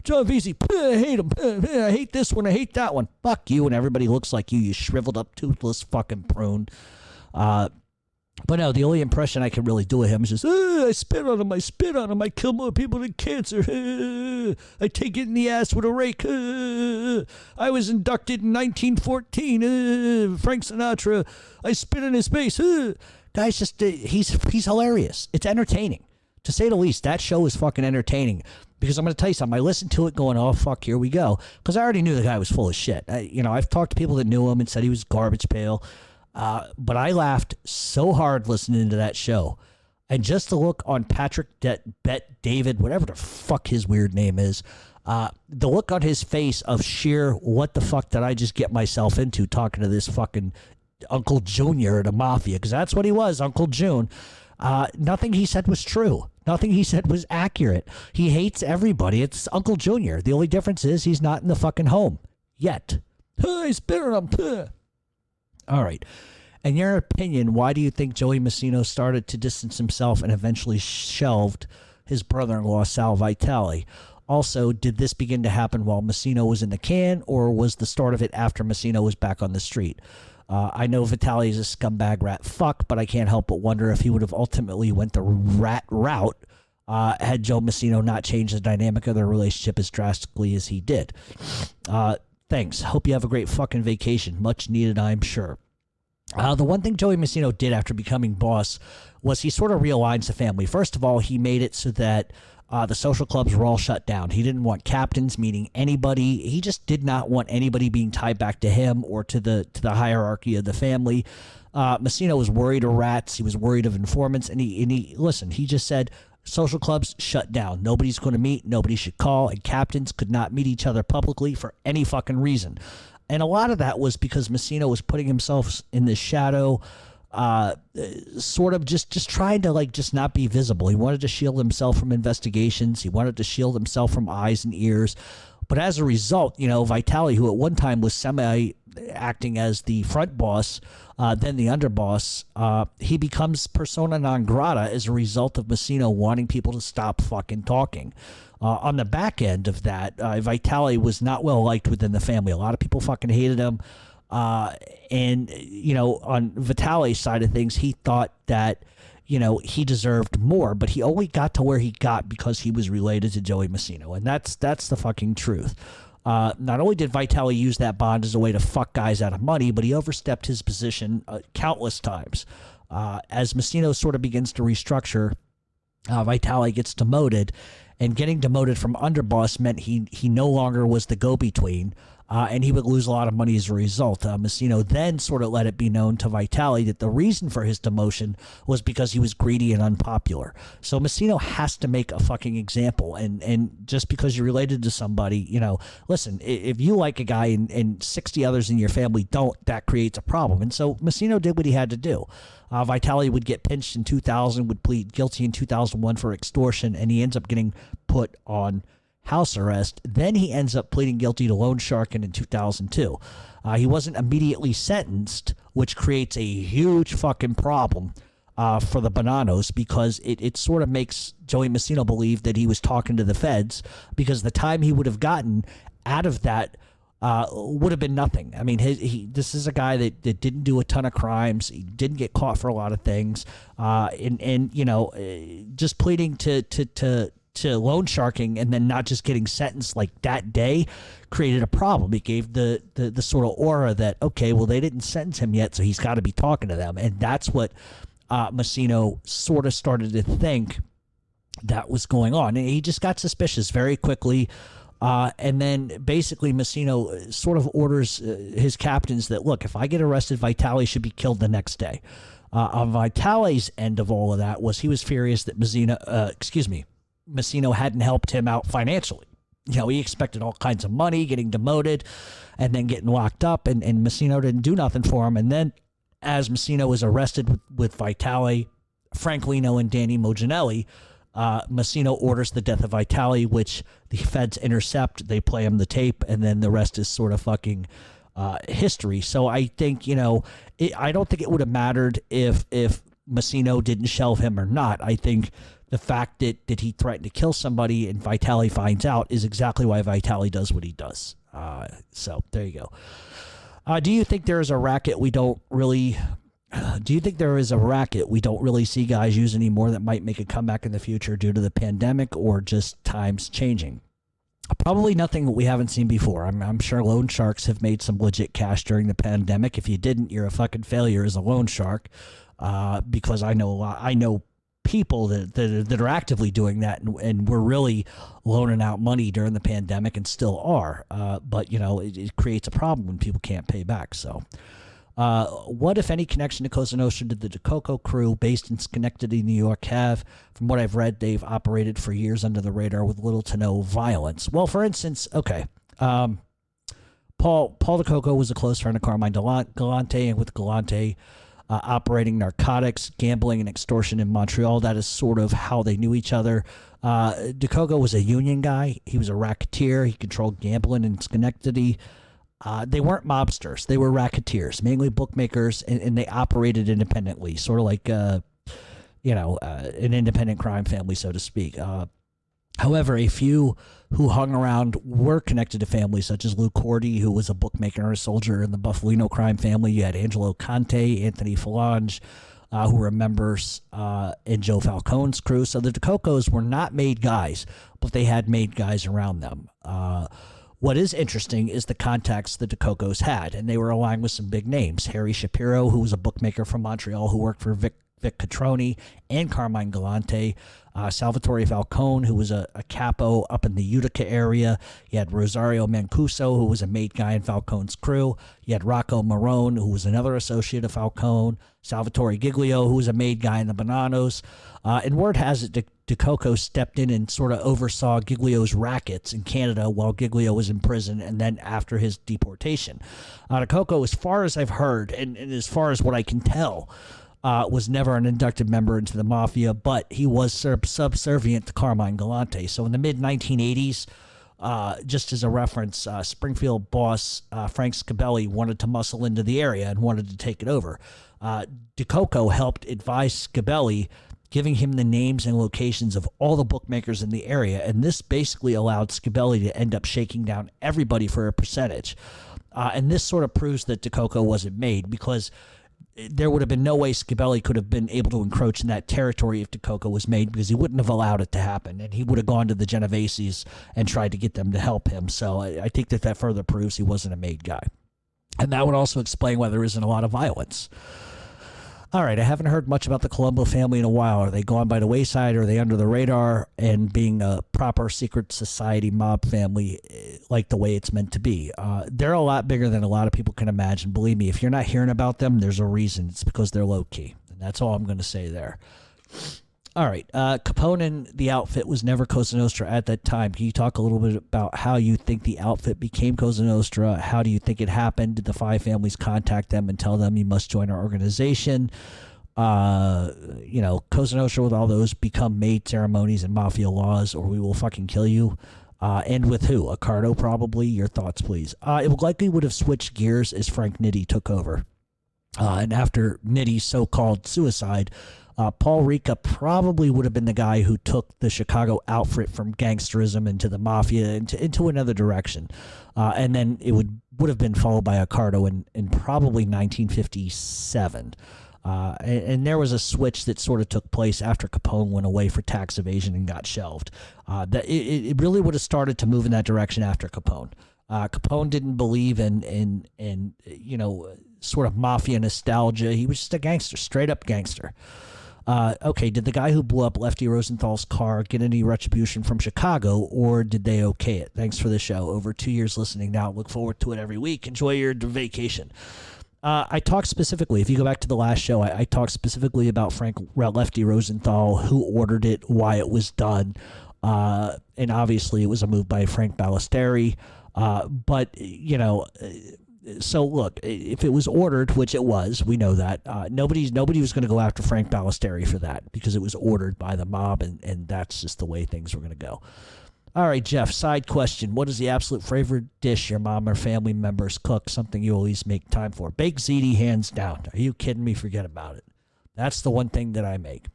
S3: John Vesey, I hate him. I hate this one. I hate that one. Fuck you, and everybody looks like you shriveled up, toothless fucking prune. But no, the only impression I can really do of him is just, I spit on him, I kill more people than cancer, I take it in the ass with a rake, I was inducted in 1914, Frank Sinatra, I spit in his face, Guys, just, he's hilarious. It's entertaining. To say the least, that show is fucking entertaining. Because I'm going to tell you something, I listened to it going, oh, fuck, here we go. Because I already knew the guy was full of shit. I've talked to people that knew him and said he was garbage pail. But I laughed so hard listening to that show. And just the look on Patrick Bet David, whatever the fuck his weird name is, the look on his face of sheer, what the fuck did I just get myself into talking to this fucking Uncle Junior of the Mafia? Because that's what he was, Uncle June. Nothing he said was true. Nothing he said was accurate. He hates everybody. It's Uncle Junior. The only difference is he's not in the fucking home. Yet. I spit on him. All right. In your opinion, why do you think Joey Massino started to distance himself and eventually shelved his brother-in-law, Sal Vitale? Also, did this begin to happen while Massino was in the can, or was the start of it after Massino was back on the street? I know Vitale is a scumbag rat fuck, but I can't help but wonder if he would have ultimately went the rat route had Joe Massino not changed the dynamic of their relationship as drastically as he did. Thanks. Hope you have a great fucking vacation. Much needed, I'm sure. The one thing Joey Massino did after becoming boss was he sort of realigns the family. First of all, he made it so that the social clubs were all shut down. He didn't want captains, meaning anybody. He just did not want anybody being tied back to him or to the hierarchy of the family. Massino was worried of rats. He was worried of informants. And he just said, social clubs shut down. Nobody's going to meet. Nobody should call. And captains could not meet each other publicly for any fucking reason. And a lot of that was because Massino was putting himself in the shadow, sort of just trying to just not be visible. He wanted to shield himself from investigations. He wanted to shield himself from eyes and ears. But as a result, Vitale, who at one time was semi-acting as the front boss, then the underboss, he becomes persona non grata as a result of Massino wanting people to stop fucking talking. On the back end of that, Vitale was not well liked within the family. A lot of people fucking hated him. And, on Vitale's side of things, he thought that, he deserved more, but he only got to where he got because he was related to Joey Massino. And that's the fucking truth. Not only did Vitale use that bond as a way to fuck guys out of money, but he overstepped his position countless times. As Massino sort of begins to restructure, Vitale gets demoted, and getting demoted from underboss meant he no longer was the go-between, and he would lose a lot of money as a result. Massino then sort of let it be known to Vitale that the reason for his demotion was because he was greedy and unpopular. So Massino has to make a fucking example, and just because you're related to somebody, listen, if you like a guy and 60 others in your family don't, that creates a problem. And so Massino did what he had to do. Vitale would get pinched in 2000, would plead guilty in 2001 for extortion, and he ends up getting put on house arrest. Then he ends up pleading guilty to loan sharking in 2002. He wasn't immediately sentenced, which creates a huge fucking problem for the Bonannos, because it sort of makes Joey Massino believe that he was talking to the feds, because the time he would have gotten out of that would have been nothing. I mean, this is a guy that didn't do a ton of crimes. He didn't get caught for a lot of things. Just pleading to loan sharking and then not just getting sentenced like that day created a problem. It gave the sort of aura that, okay, well, they didn't sentence him yet, so he's got to be talking to them. And that's what Massino sort of started to think that was going on. And he just got suspicious very quickly. And then basically Massino sort of orders his captains that, look, if I get arrested, Vitale should be killed the next day. On Vitale's end of all of that was he was furious that Massino hadn't helped him out financially. He expected all kinds of money, getting demoted, and then getting locked up, and Massino didn't do nothing for him. And then as Massino was arrested with Vitale, Frank Lino, and Danny Moginelli, Massino orders the death of Vitale, which the feds intercept. They play him the tape, and then the rest is sort of fucking history. So I think, I don't think it would have mattered if Massino didn't shelve him or not. I think the fact that he threatened to kill somebody and Vitale finds out is exactly why Vitale does what he does. So there you go. Do you think there is a racket we don't really see guys use anymore that might make a comeback in the future due to the pandemic or just times changing? Probably nothing that we haven't seen before. I'm sure loan sharks have made some legit cash during the pandemic. If you didn't, you're a fucking failure as a loan shark. Because I know people that are actively doing that and were really loaning out money during the pandemic and still are. But it creates a problem when people can't pay back. So, what, if any, connection to Cosa Nostra did the DeCoco crew based in Schenectady, New York have? From what I've read, they've operated for years under the radar with little to no violence. Well, for instance, okay, Paul DeCoco was a close friend of Carmine Galante, and with Galante operating narcotics, gambling, and extortion in Montreal, that is sort of how they knew each other. DeCoco was a union guy. He was a racketeer. He controlled gambling in Schenectady. They weren't mobsters. They were racketeers, mainly bookmakers, and they operated independently, sort of like, an independent crime family, so to speak. However, a few who hung around were connected to families such as Lou Cordy, who was a bookmaker and a soldier in the Buffalino crime family. You had Angelo Conte, Anthony Falange, who were members in Joe Falcone's crew. So the DeCocos were not made guys, but they had made guys around them. What is interesting is the contacts the DeCocos had, and they were aligned with some big names. Harry Shapiro, who was a bookmaker from Montreal who worked for Vic Catroni and Carmine Galante. Salvatore Falcone, who was a capo up in the Utica area. You had Rosario Mancuso, who was a mate guy in Falcone's crew. You had Rocco Marone, who was another associate of Falcone. Salvatore Giglio, who was a made guy in the Bonannos. And word has it DeCoco stepped in and sort of oversaw Giglio's rackets in Canada while Giglio was in prison and then after his deportation. DeCoco, as far as I've heard, and as far as what I can tell, was never an inducted member into the Mafia, but he was subservient to Carmine Galante. So in the mid-1980s, just as a reference, Springfield boss Frank Scabelli wanted to muscle into the area and wanted to take it over. DeCoco helped advise Scabelli, giving him the names and locations of all the bookmakers in the area, and this basically allowed Scabelli to end up shaking down everybody for a percentage. And this sort of proves that DeCoco wasn't made, because there would have been no way Scabelli could have been able to encroach in that territory if DeCoco was made, because he wouldn't have allowed it to happen. And he would have gone to the Genoveses and tried to get them to help him. So I think that further proves he wasn't a made guy. And that would also explain why there isn't a lot of violence. All right, I haven't heard much about the Colombo family in a while. Are they gone by the wayside? Or are they under the radar and being a proper secret society mob family like the way it's meant to be? They're a lot bigger than a lot of people can imagine. Believe me, if you're not hearing about them, there's a reason. It's because they're low-key. And that's all I'm going to say there. All right, Capone and the outfit was never Cosa Nostra at that time. Can you talk a little bit about how you think the outfit became Cosa Nostra? How do you think it happened? Did the five families contact them and tell them you must join our organization? Cosa Nostra with all those become maid ceremonies and mafia laws, or we will fucking kill you. And with who? Accardo, probably. Your thoughts, please. It likely would have switched gears as Frank Nitti took over. And after Nitti's so-called suicide, Paul Ricca probably would have been the guy who took the Chicago outfit from gangsterism into the mafia into another direction. And then it would have been followed by Accardo in probably 1957. And there was a switch that sort of took place after Capone went away for tax evasion and got shelved. It really would have started to move in that direction after Capone. Capone didn't believe in sort of mafia nostalgia. He was just a gangster, straight up gangster. Okay, did the guy who blew up Lefty Rosenthal's car get any retribution from Chicago, or did they okay it? Thanks for the show. Over 2 years listening now. Look forward to it every week. Enjoy your vacation. I talked specifically, if you go back to the last show, I talked specifically about Frank Lefty Rosenthal, who ordered it, why it was done. And obviously it was a move by Frank Ballesteri. So look, if it was ordered, which it was, we know that, nobody was going to go after Frank Ballesteri for that, because it was ordered by the mob, and that's just the way things were going to go. All right, Jeff, side question. What is the absolute favorite dish your mom or family members cook, something you always make time for? Baked ziti, hands down. Are you kidding me? Forget about it. That's the one thing that I make.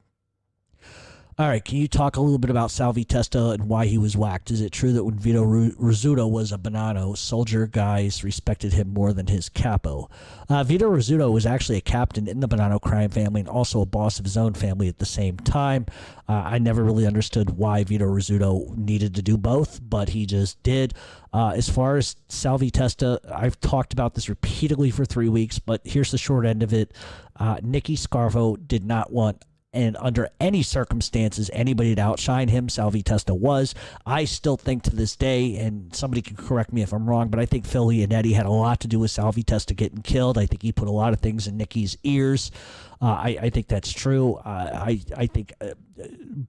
S3: All right, can you talk a little bit about Salvi Testa and why he was whacked? Is it true that when Vito Rizzuto was a Bonanno, soldier guys respected him more than his capo? Vito Rizzuto was actually a captain in the Bonanno crime family and also a boss of his own family at the same time. I never really understood why Vito Rizzuto needed to do both, but he just did. As far as Salvi Testa, I've talked about this repeatedly for 3 weeks, but here's the short end of it. Nicky Scarfo did not want, and under any circumstances, anybody to outshine him. Salvi Testa was. I still think to this day, and somebody can correct me if I'm wrong, but I think Phil Leonetti had a lot to do with Salvi Testa getting killed. I think he put a lot of things in Nicky's ears. I think that's true. I think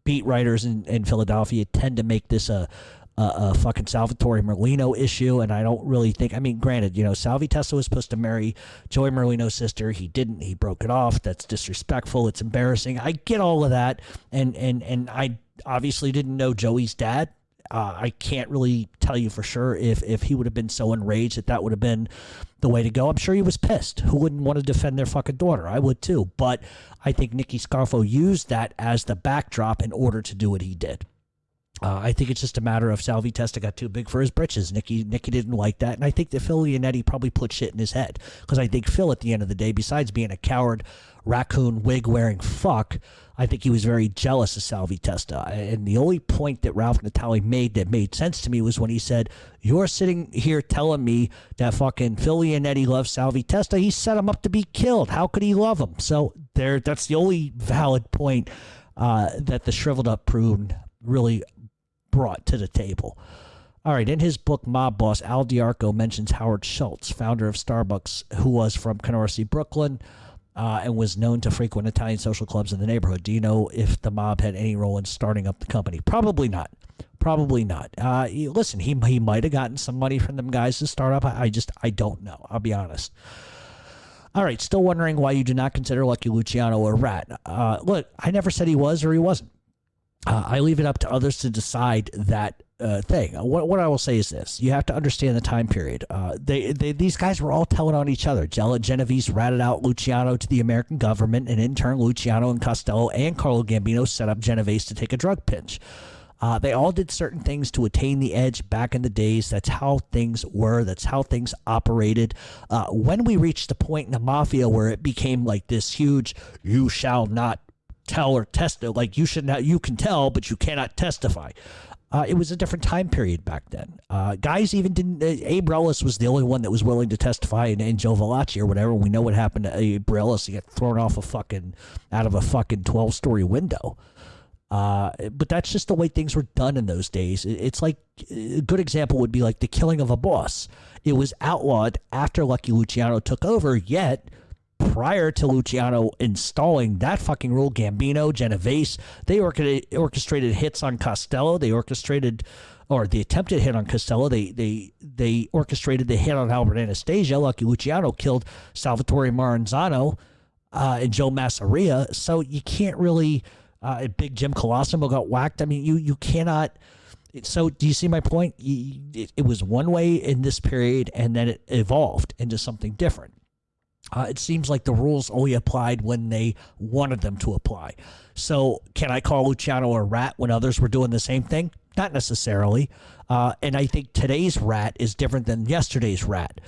S3: beat writers in Philadelphia tend to make this a fucking Salvatore Merlino issue, and I don't really think, I mean, granted, Salvi Testa was supposed to marry Joey Merlino's sister. He didn't. He broke it off. That's disrespectful. It's embarrassing. I get all of that, and I obviously didn't know Joey's dad. I can't really tell you for sure if he would have been so enraged that would have been the way to go. I'm sure he was pissed. Who wouldn't want to defend their fucking daughter? I would too. But I think Nicky Scarfo used that as the backdrop in order to do what he did. I think it's just a matter of Salvi Testa got too big for his britches. Nicky didn't like that, and I think that Phil Leonetti probably put shit in his head, because I think Phil, at the end of the day, besides being a coward, raccoon wig-wearing fuck, I think he was very jealous of Salvi Testa. And the only point that Ralph Natale made that made sense to me was when he said, "You're sitting here telling me that fucking Phil Leonetti loves Salvi Testa. He set him up to be killed. How could he love him?" So that's the only valid point that the shriveled up prune really brought to the table. All right, in his book Mob Boss, Al Diarco mentions Howard Schultz, founder of Starbucks, who was from Canarsie, Brooklyn, and was known to frequent Italian social clubs in the neighborhood. Do you know if the mob had any role in starting up the company? Probably not. Listen, he might have gotten some money from them guys to start up. I don't know. I'll be honest. All right, still wondering why you do not consider Lucky Luciano a rat. Look, I never said he was or he wasn't. I leave it up to others to decide that thing. What I will say is this. You have to understand the time period. These guys were all telling on each other. Genovese ratted out Luciano to the American government, and in turn, Luciano and Costello and Carlo Gambino set up Genovese to take a drug pinch. They all did certain things to attain the edge back in the days. That's how things were. That's how things operated. When we reached the point in the Mafia where it became like this huge, you shall not tell or testify, like you can tell, but you cannot testify. It was a different time period back then. Guys even didn't. Abe Ellis was the only one that was willing to testify, and Joe Valachi or whatever. We know what happened to Abe Ellis. He got thrown out of a fucking 12-story window. But that's just the way things were done in those days. It's like a good example would be like the killing of a boss. It was outlawed after Lucky Luciano took over, yet prior to Luciano installing that fucking rule, Gambino, Genovese, they orchestrated hits on Costello. They orchestrated, or the attempted hit on Costello. They orchestrated the hit on Albert Anastasia. Lucky Luciano killed Salvatore Maranzano and Joe Masseria. So you can't really... Big Jim Colosimo got whacked. I mean, you cannot. So do you see my point? It was one way in this period, and then it evolved into something different. It seems like the rules only applied when they wanted them to apply. So can I call Luciano a rat when others were doing the same thing? Not necessarily. And I think today's rat is different than yesterday's rat.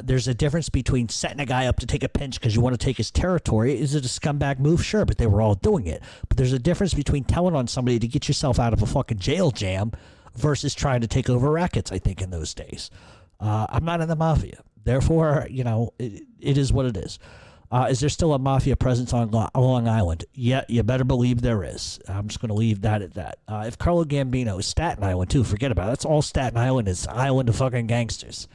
S3: There's a difference between setting a guy up to take a pinch because you want to take his territory. Is it a scumbag move? Sure, but they were all doing it. But there's a difference between telling on somebody to get yourself out of a fucking jail jam versus trying to take over rackets, I think, in those days. I'm not in the Mafia. Therefore, it is what it is. Is there still a Mafia presence on Long Island? Yeah, you better believe there is. I'm just going to leave that at that. If Carlo Gambino is Staten Island, too, forget about it. That's all Staten Island is. Island of fucking gangsters.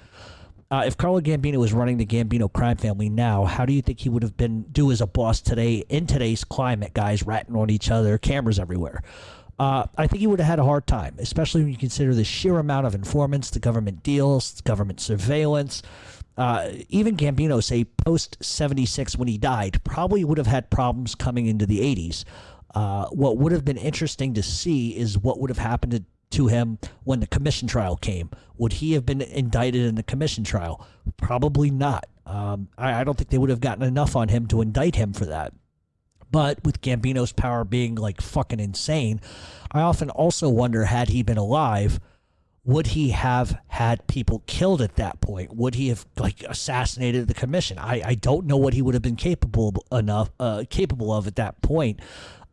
S3: If Carlo Gambino was running the Gambino crime family now, how do you think he would have do as a boss today in today's climate, guys ratting on each other, cameras everywhere? I think he would have had a hard time, especially when you consider the sheer amount of informants, the government deals, government surveillance. Even Gambino, say, post-76 when he died, probably would have had problems coming into the 80s. What would have been interesting to see is what would have happened to him when the commission trial came. Would he have been indicted in the commission trial? Probably not. I don't think they would have gotten enough on him to indict him for that. But with Gambino's power being like fucking insane, I often also wonder, had he been alive, would he have had people killed at that point? Would he have like assassinated the commission? I don't know what he would have been capable of at that point.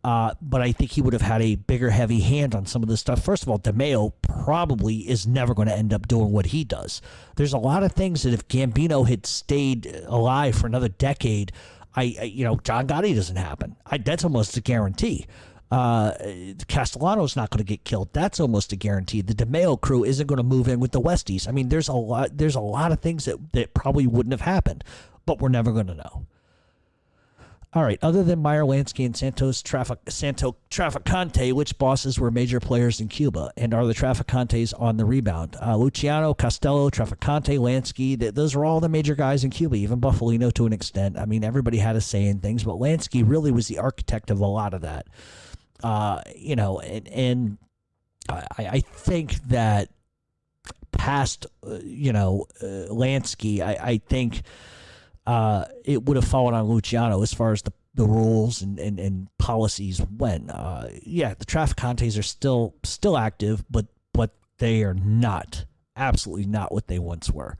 S3: But I think he would have had a bigger, heavy hand on some of this stuff. First of all, DeMeo probably is never going to end up doing what he does. There's a lot of things that if Gambino had stayed alive for another decade, John Gotti doesn't happen. That's almost a guarantee. Castellano's not going to get killed. That's almost a guarantee. The DeMeo crew isn't going to move in with the Westies. I mean, there's a lot of things that probably wouldn't have happened, but we're never going to know. All right, other than Meyer Lansky and Santo Traficante, which bosses were major players in Cuba, and are the Traficantes on the rebound? Luciano, Costello, Traficante, Lansky, those are all the major guys in Cuba, even Buffalino to an extent. I mean, everybody had a say in things, but Lansky really was the architect of a lot of that. I think that past, Lansky, I think... it would have fallen on Luciano as far as the rules and policies went. The Traficantes are still active, but they are absolutely not what they once were.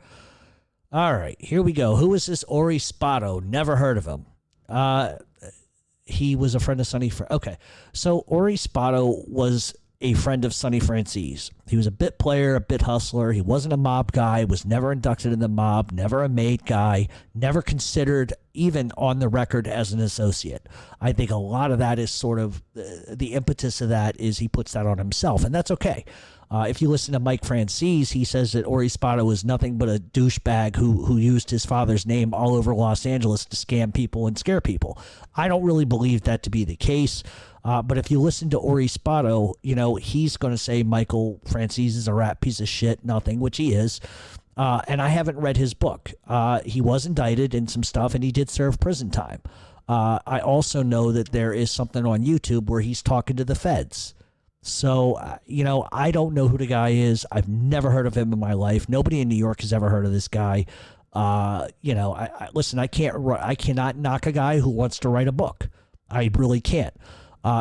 S3: All right, here we go. Who is this Ori Spotto? Never heard of him. He was a friend of Sonny. Okay, so Ori Spotto was a friend of Sonny Franzese. He was a bit player, a bit hustler. He wasn't a mob guy, was never inducted in the mob, never a made guy, never considered even on the record as an associate. I think a lot of that is sort of the impetus of that is he puts that on himself, and that's okay. If you listen to Mike Franzese, he says that Ori Spotto was nothing but a douchebag who used his father's name all over Los Angeles to scam people and scare people. I don't really believe that to be the case. But if you listen to Ori Spotto, he's going to say Michael Franzese is a rat piece of shit, nothing, which he is. And I haven't read his book. He was indicted in some stuff, and he did serve prison time. I also know that there is something on YouTube where he's talking to the feds. So, I don't know who the guy is. I've never heard of him in my life. Nobody in New York has ever heard of this guy. Listen, I cannot knock a guy who wants to write a book. I really can't.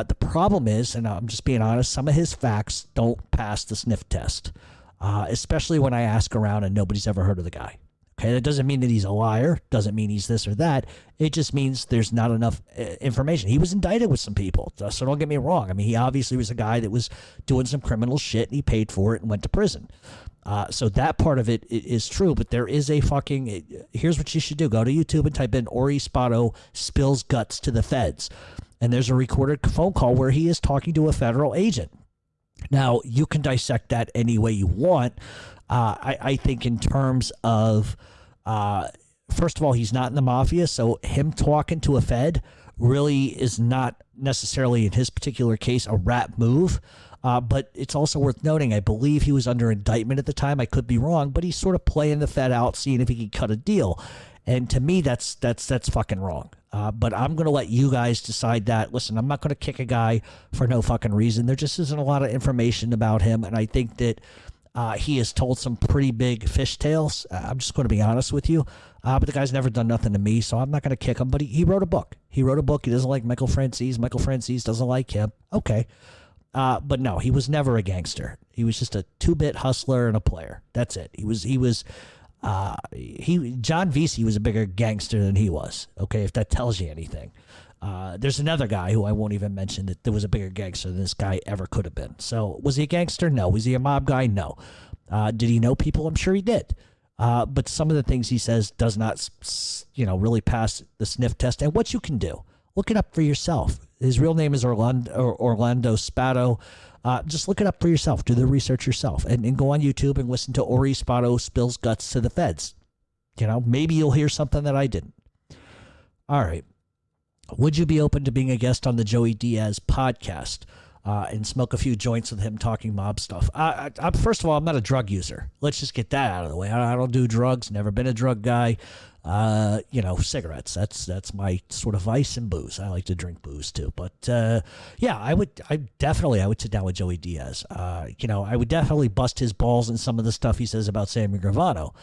S3: The problem is, and I'm just being honest, some of his facts don't pass the sniff test, especially when I ask around and nobody's ever heard of the guy. Okay, that doesn't mean that he's a liar, doesn't mean he's this or that. It just means there's not enough information. He was indicted with some people, so don't get me wrong. I mean, he obviously was a guy that was doing some criminal shit, and he paid for it and went to prison. So that part of it is true, but there is a fucking... Here's what you should do. Go to YouTube and type in Ori Spotto spills guts to the feds. And there's a recorded phone call where he is talking to a federal agent. Now, you can dissect that any way you want. I think in terms of, first of all, he's not in the mafia, so him talking to a Fed really is not necessarily, in his particular case, a rap move. But it's also worth noting, I believe he was under indictment at the time. I could be wrong, but he's sort of playing the Fed out, seeing if he can cut a deal. And to me, that's fucking wrong. But I'm going to let you guys decide that. Listen, I'm not going to kick a guy for no fucking reason. There just isn't a lot of information about him, and I think that he has told some pretty big fishtails. I'm just going to be honest with you. But the guy's never done nothing to me, so I'm not going to kick him. But he wrote a book. He wrote a book. He doesn't like Michael Franzese. Michael Franzese doesn't like him. Okay. But no, he was never a gangster. He was just a two-bit hustler and a player. That's it. John Vesey was a bigger gangster than he was. Okay, if that tells you anything. There's another guy who I won't even mention that was a bigger gangster than this guy ever could have been. So was he a gangster? No. Was he a mob guy? No. Did he know people? I'm sure he did. But some of the things he says does not, really pass the sniff test. And what you can do, look it up for yourself. His real name is Orlando Spatto. Just look it up for yourself. Do the research yourself. And go on YouTube and listen to Ori Spotto spills guts to the feds. Maybe you'll hear something that I didn't. All right. Would you be open to being a guest on the Joey Diaz podcast and smoke a few joints with him talking mob stuff? First of all, I'm not a drug user. Let's just get that out of the way. I don't do drugs. Never been a drug guy. Cigarettes. That's my sort of vice, and booze. I like to drink booze too. But I would sit down with Joey Diaz. I would definitely bust his balls in some of the stuff he says about Sammy Gravano.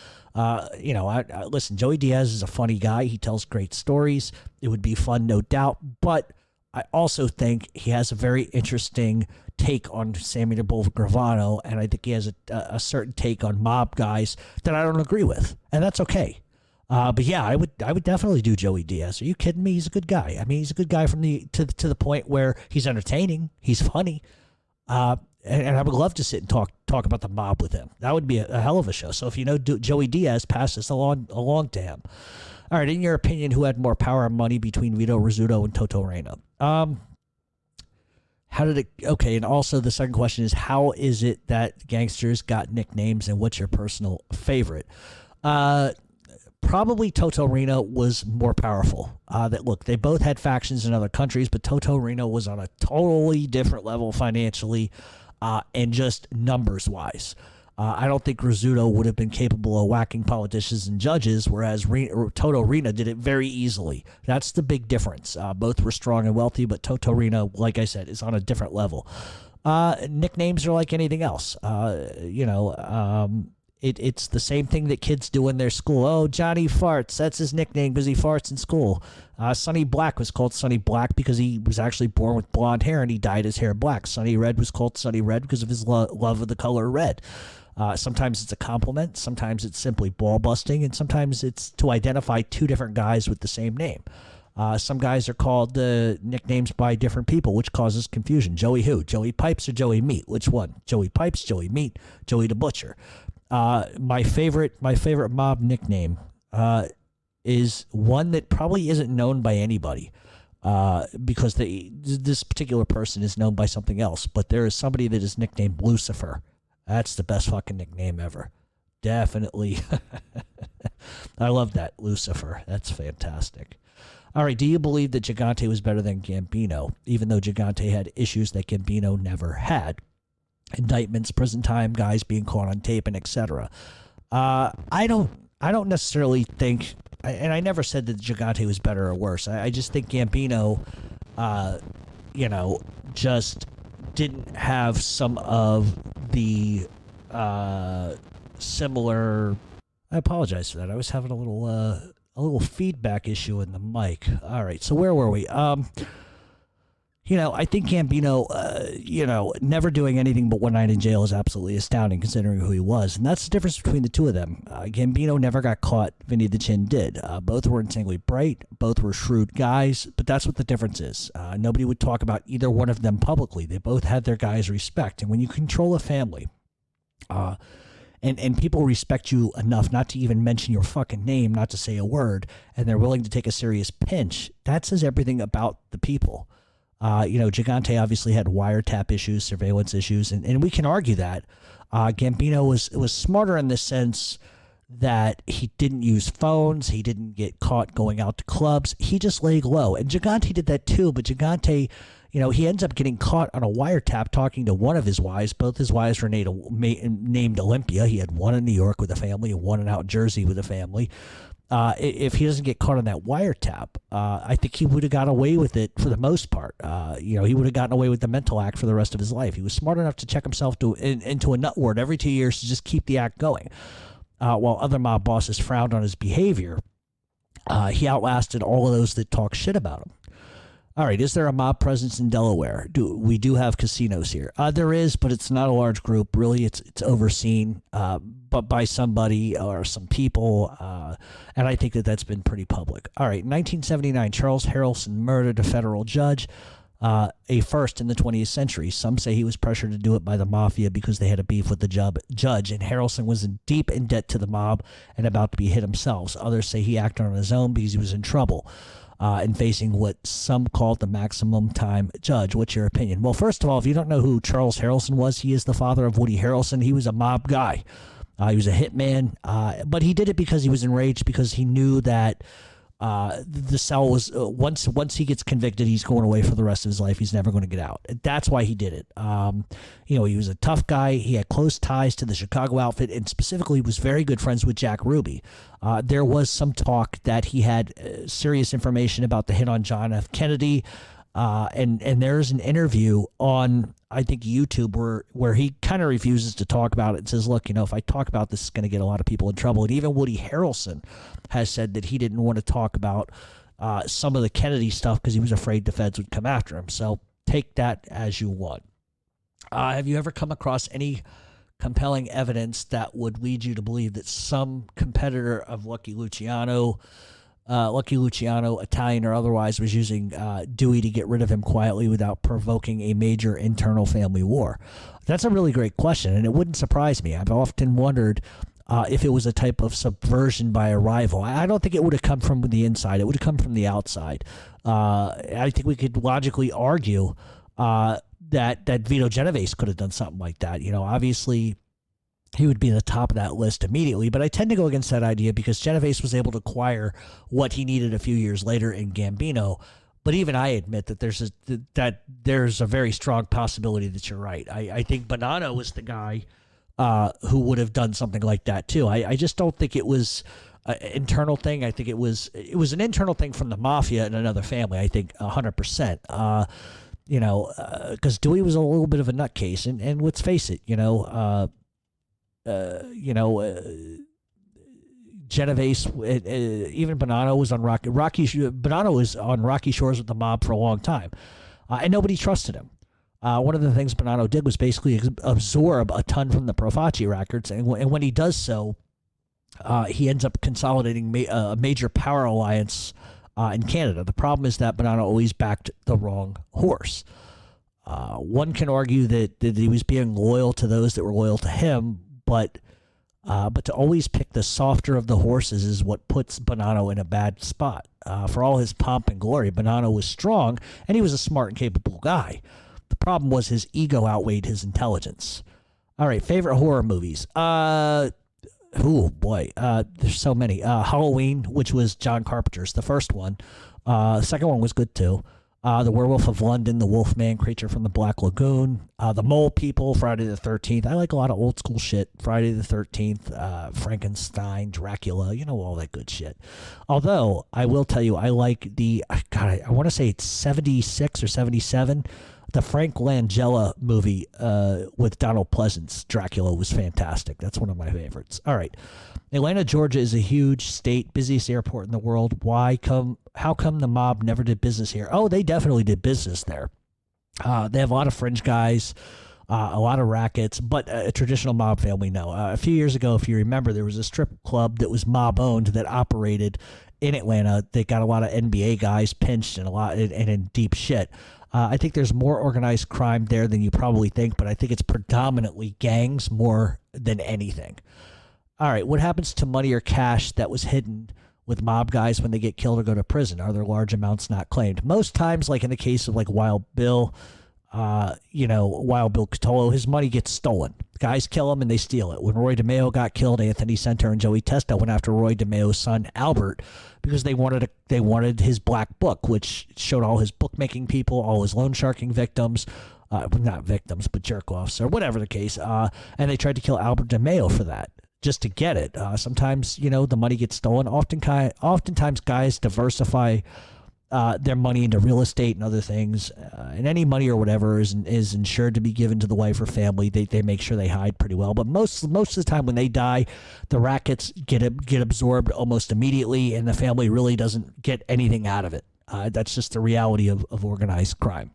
S3: Listen, Joey Diaz is a funny guy. He tells great stories. It would be fun, no doubt. But I also think he has a very interesting take on Sammy Gravano, and I think he has a certain take on mob guys that I don't agree with, and that's okay. But yeah, I would definitely do Joey Diaz. Are you kidding me? He's a good guy. I mean, he's a good guy to the point where he's entertaining, he's funny, and I would love to sit and talk about the mob with him. That would be a hell of a show. So if you know Joey Diaz, pass this along to him. All right, in your opinion, who had more power and money between Vito Rizzuto and Toto Reyna? Okay, and also the second question is, how is it that gangsters got nicknames, and what's your personal favorite? Probably Toto Reyna was more powerful. They both had factions in other countries, but Toto Reyna was on a totally different level financially and just numbers-wise. I don't think Rizzuto would have been capable of whacking politicians and judges, whereas Toto Reyna did it very easily. That's the big difference. Both were strong and wealthy, but Toto Reyna, like I said, is on a different level. Nicknames are like anything else. It's the same thing that kids do in their school. Oh, Johnny Farts. That's his nickname because he farts in school. Sonny Black was called Sonny Black because he was actually born with blonde hair and he dyed his hair black. Sonny Red was called Sonny Red because of his love of the color red. Sometimes it's a compliment. Sometimes it's simply ball busting. And sometimes it's to identify two different guys with the same name. Some guys are called nicknames by different people, which causes confusion. Joey who? Joey Pipes or Joey Meat? Which one? Joey Pipes, Joey Meat, Joey the Butcher. My favorite mob nickname is one that probably isn't known by anybody because this particular person is known by something else. But there is somebody that is nicknamed Lucifer. That's the best fucking nickname ever. Definitely. I love that, Lucifer. That's fantastic. All right, do you believe that Gigante was better than Gambino, even though Gigante had issues that Gambino never had? Indictments, prison time, guys being caught on tape, and etc. I don't necessarily think, and I never said that Gigante was better or worse. I just think Gambino, just didn't have some of the similar. I apologize for that. I was having a little feedback issue in the mic. All right, so where were we? I think Gambino, never doing anything but one night in jail is absolutely astounding considering who he was. And that's the difference between the two of them. Gambino never got caught. Vinny the Chin did. Both were insanely bright. Both were shrewd guys. But that's what the difference is. Nobody would talk about either one of them publicly. They both had their guys' respect. And when you control a family, and people respect you enough not to even mention your fucking name, not to say a word, and they're willing to take a serious pinch, that says everything about the people. Gigante obviously had wiretap issues, surveillance issues, and we can argue that. Gambino was smarter in the sense that he didn't use phones. He didn't get caught going out to clubs. He just laid low. And Gigante did that too, but Gigante, he ends up getting caught on a wiretap talking to one of his wives. Both his wives were named Olympia. He had one in New York with a family and one out in Jersey with a family. If he doesn't get caught on that wiretap, I think he would have got away with it for the most part. He would have gotten away with the mental act for the rest of his life. He was smart enough to check himself into a nut ward every 2 years to just keep the act going. While other mob bosses frowned on his behavior, he outlasted all of those that talk shit about him. All right, is there a mob presence in Delaware? We do have casinos here. There is, but it's not a large group. Really, it's overseen but by somebody or some people, and I think that's been pretty public. All right, in 1979, Charles Harrelson murdered a federal judge, a first in the 20th century. Some say he was pressured to do it by the Mafia because they had a beef with the judge, and Harrelson was deep in debt to the mob and about to be hit himself. Others say he acted on his own because he was in trouble. And facing what some call the maximum time judge. What's your opinion? Well, first of all, if you don't know who Charles Harrelson was, he is the father of Woody Harrelson. He was a mob guy. He was a hitman, but he did it because he was enraged because he knew that the cell was once he gets convicted, he's going away for the rest of his life. He's never going to get out. That's why he did it. He was a tough guy. He had close ties to the Chicago outfit, and specifically was very good friends with Jack Ruby. There was some talk that he had serious information about the hit on John F. Kennedy, and there's an interview on, I think, YouTube where he kind of refuses to talk about it and says, look, if I talk about this, it's going to get a lot of people in trouble. And even Woody Harrelson has said that he didn't want to talk about some of the Kennedy stuff because he was afraid the feds would come after him. So take that as you want. Have you ever come across any compelling evidence that would lead you to believe that some competitor of Lucky Luciano, Italian or otherwise, was using Dewey to get rid of him quietly without provoking a major internal family war? That's a really great question, and it wouldn't surprise me. I've often wondered if it was a type of subversion by a rival. I don't think it would have come from the inside. It would have come from the outside. I think we could logically argue that Vito Genovese could have done something like that. Obviously, he would be at the top of that list immediately, but I tend to go against that idea because Genovese was able to acquire what he needed a few years later in Gambino. But even I admit that there's a very strong possibility that you're right. I think Bonanno was the guy who would have done something like that too. I just don't think it was an internal thing. I think it was an internal thing from the Mafia and another family. I think 100%. Because Dewey was a little bit of a nutcase, and let's face it, Genovese, even Bonanno was on Bonanno was on rocky shores with the mob for a long time, and nobody trusted him. One of the things Bonanno did was basically absorb a ton from the Profaci records, and when he does so, he ends up consolidating a major power alliance in Canada. The problem is that Bonanno always backed the wrong horse. One can argue that he was being loyal to those that were loyal to him, but to always pick the softer of the horses is what puts Bonanno in a bad spot. For all his pomp and glory, Bonanno was strong, and he was a smart and capable guy. The problem was his ego outweighed his intelligence. All right, favorite horror movies. Oh boy, there's so many. Halloween, which was John Carpenter's, the first one. The second one was good too. The Werewolf of London, The Wolfman, Creature from the Black Lagoon, The Mole People, Friday the 13th. I like a lot of old school shit. Friday the 13th, Frankenstein, Dracula, all that good shit. Although, I will tell you, I like I want to say it's 76 or 77. The Frank Langella movie with Donald Pleasance, Dracula, was fantastic. That's one of my favorites. All right. Atlanta, Georgia is a huge state, busiest airport in the world. How come the mob never did business here? Oh, they definitely did business there. They have a lot of fringe guys, a lot of rackets, but a traditional mob family, no. A few years ago, if you remember, there was a strip club that was mob-owned that operated in Atlanta. They got a lot of NBA guys pinched and in deep shit. I think there's more organized crime there than you probably think, but I think it's predominantly gangs more than anything. All right, what happens to money or cash that was hidden with mob guys when they get killed or go to prison? Are there large amounts not claimed? Most times, like in the case of like Wild Bill, Wild Bill Catolo, his money gets stolen. Guys kill him and they steal it. When Roy DeMeo got killed, Anthony Center and Joey Testa went after Roy DeMeo's son Albert because they wanted his black book, which showed all his bookmaking people, all his loan sharking victims, not victims, but jerk-offs or whatever the case. And they tried to kill Albert DeMeo for that, just to get it. Sometimes, the money gets stolen. Oftentimes guys diversify their money into real estate and other things, and any money or whatever is insured to be given to the wife or family. They make sure they hide pretty well. But most of the time when they die, the rackets get absorbed almost immediately, and the family really doesn't get anything out of it. That's just the reality of organized crime.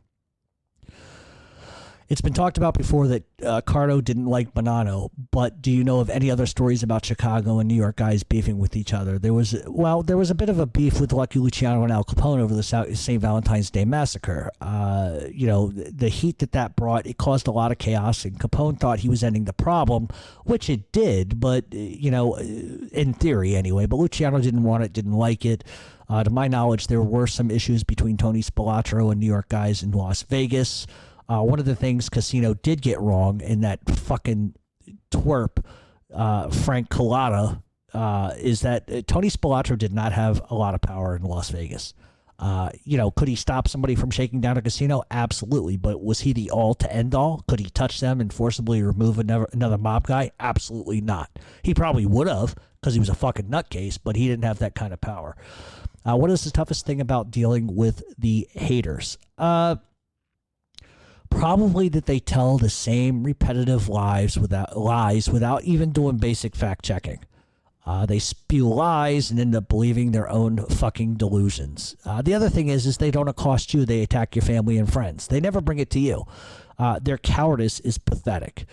S3: It's been talked about before that Cardo didn't like Bonanno, but do you know of any other stories about Chicago and New York guys beefing with each other? There was a bit of a beef with Lucky Luciano and Al Capone over the St. Valentine's Day massacre. The heat that brought, it caused a lot of chaos, and Capone thought he was ending the problem, which it did, but, in theory anyway. But Luciano didn't want it, didn't like it. To my knowledge, there were some issues between Tony Spilotro and New York guys in Las Vegas. One of the things Casino did get wrong in that fucking twerp, Frank Collada, is that Tony Spilotro did not have a lot of power in Las Vegas. Could he stop somebody from shaking down a casino? Absolutely. But was he the all to end all? Could he touch them and forcibly remove another mob guy? Absolutely not. He probably would have because he was a fucking nutcase, but he didn't have that kind of power. What is the toughest thing about dealing with the haters? Probably that they tell the same repetitive lies without even doing basic fact checking. They spew lies and end up believing their own fucking delusions. The other thing is they don't accost you. They attack your family and friends. They never bring it to you. Their cowardice is pathetic.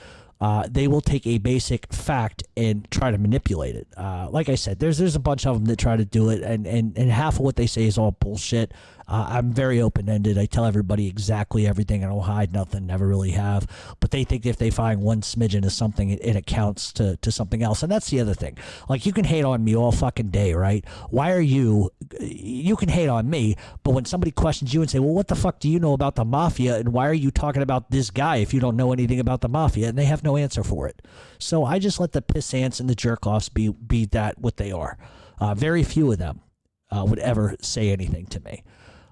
S3: They will take a basic fact and try to manipulate it. Like I said, there's a bunch of them that try to do it, and half of what they say is all bullshit. I'm very open-ended. I tell everybody exactly everything. I don't hide nothing, never really have. But they think if they find one smidgen of something, it accounts to something else. And that's the other thing. Like, you can hate on me all fucking day, right? Why are you can hate on me, but when somebody questions you and say, well, what the fuck do you know about the Mafia, and why are you talking about this guy if you don't know anything about the Mafia? And they have no answer for it. So I just let the pissants and the jerk-offs be that what they are. Very few of them would ever say anything to me.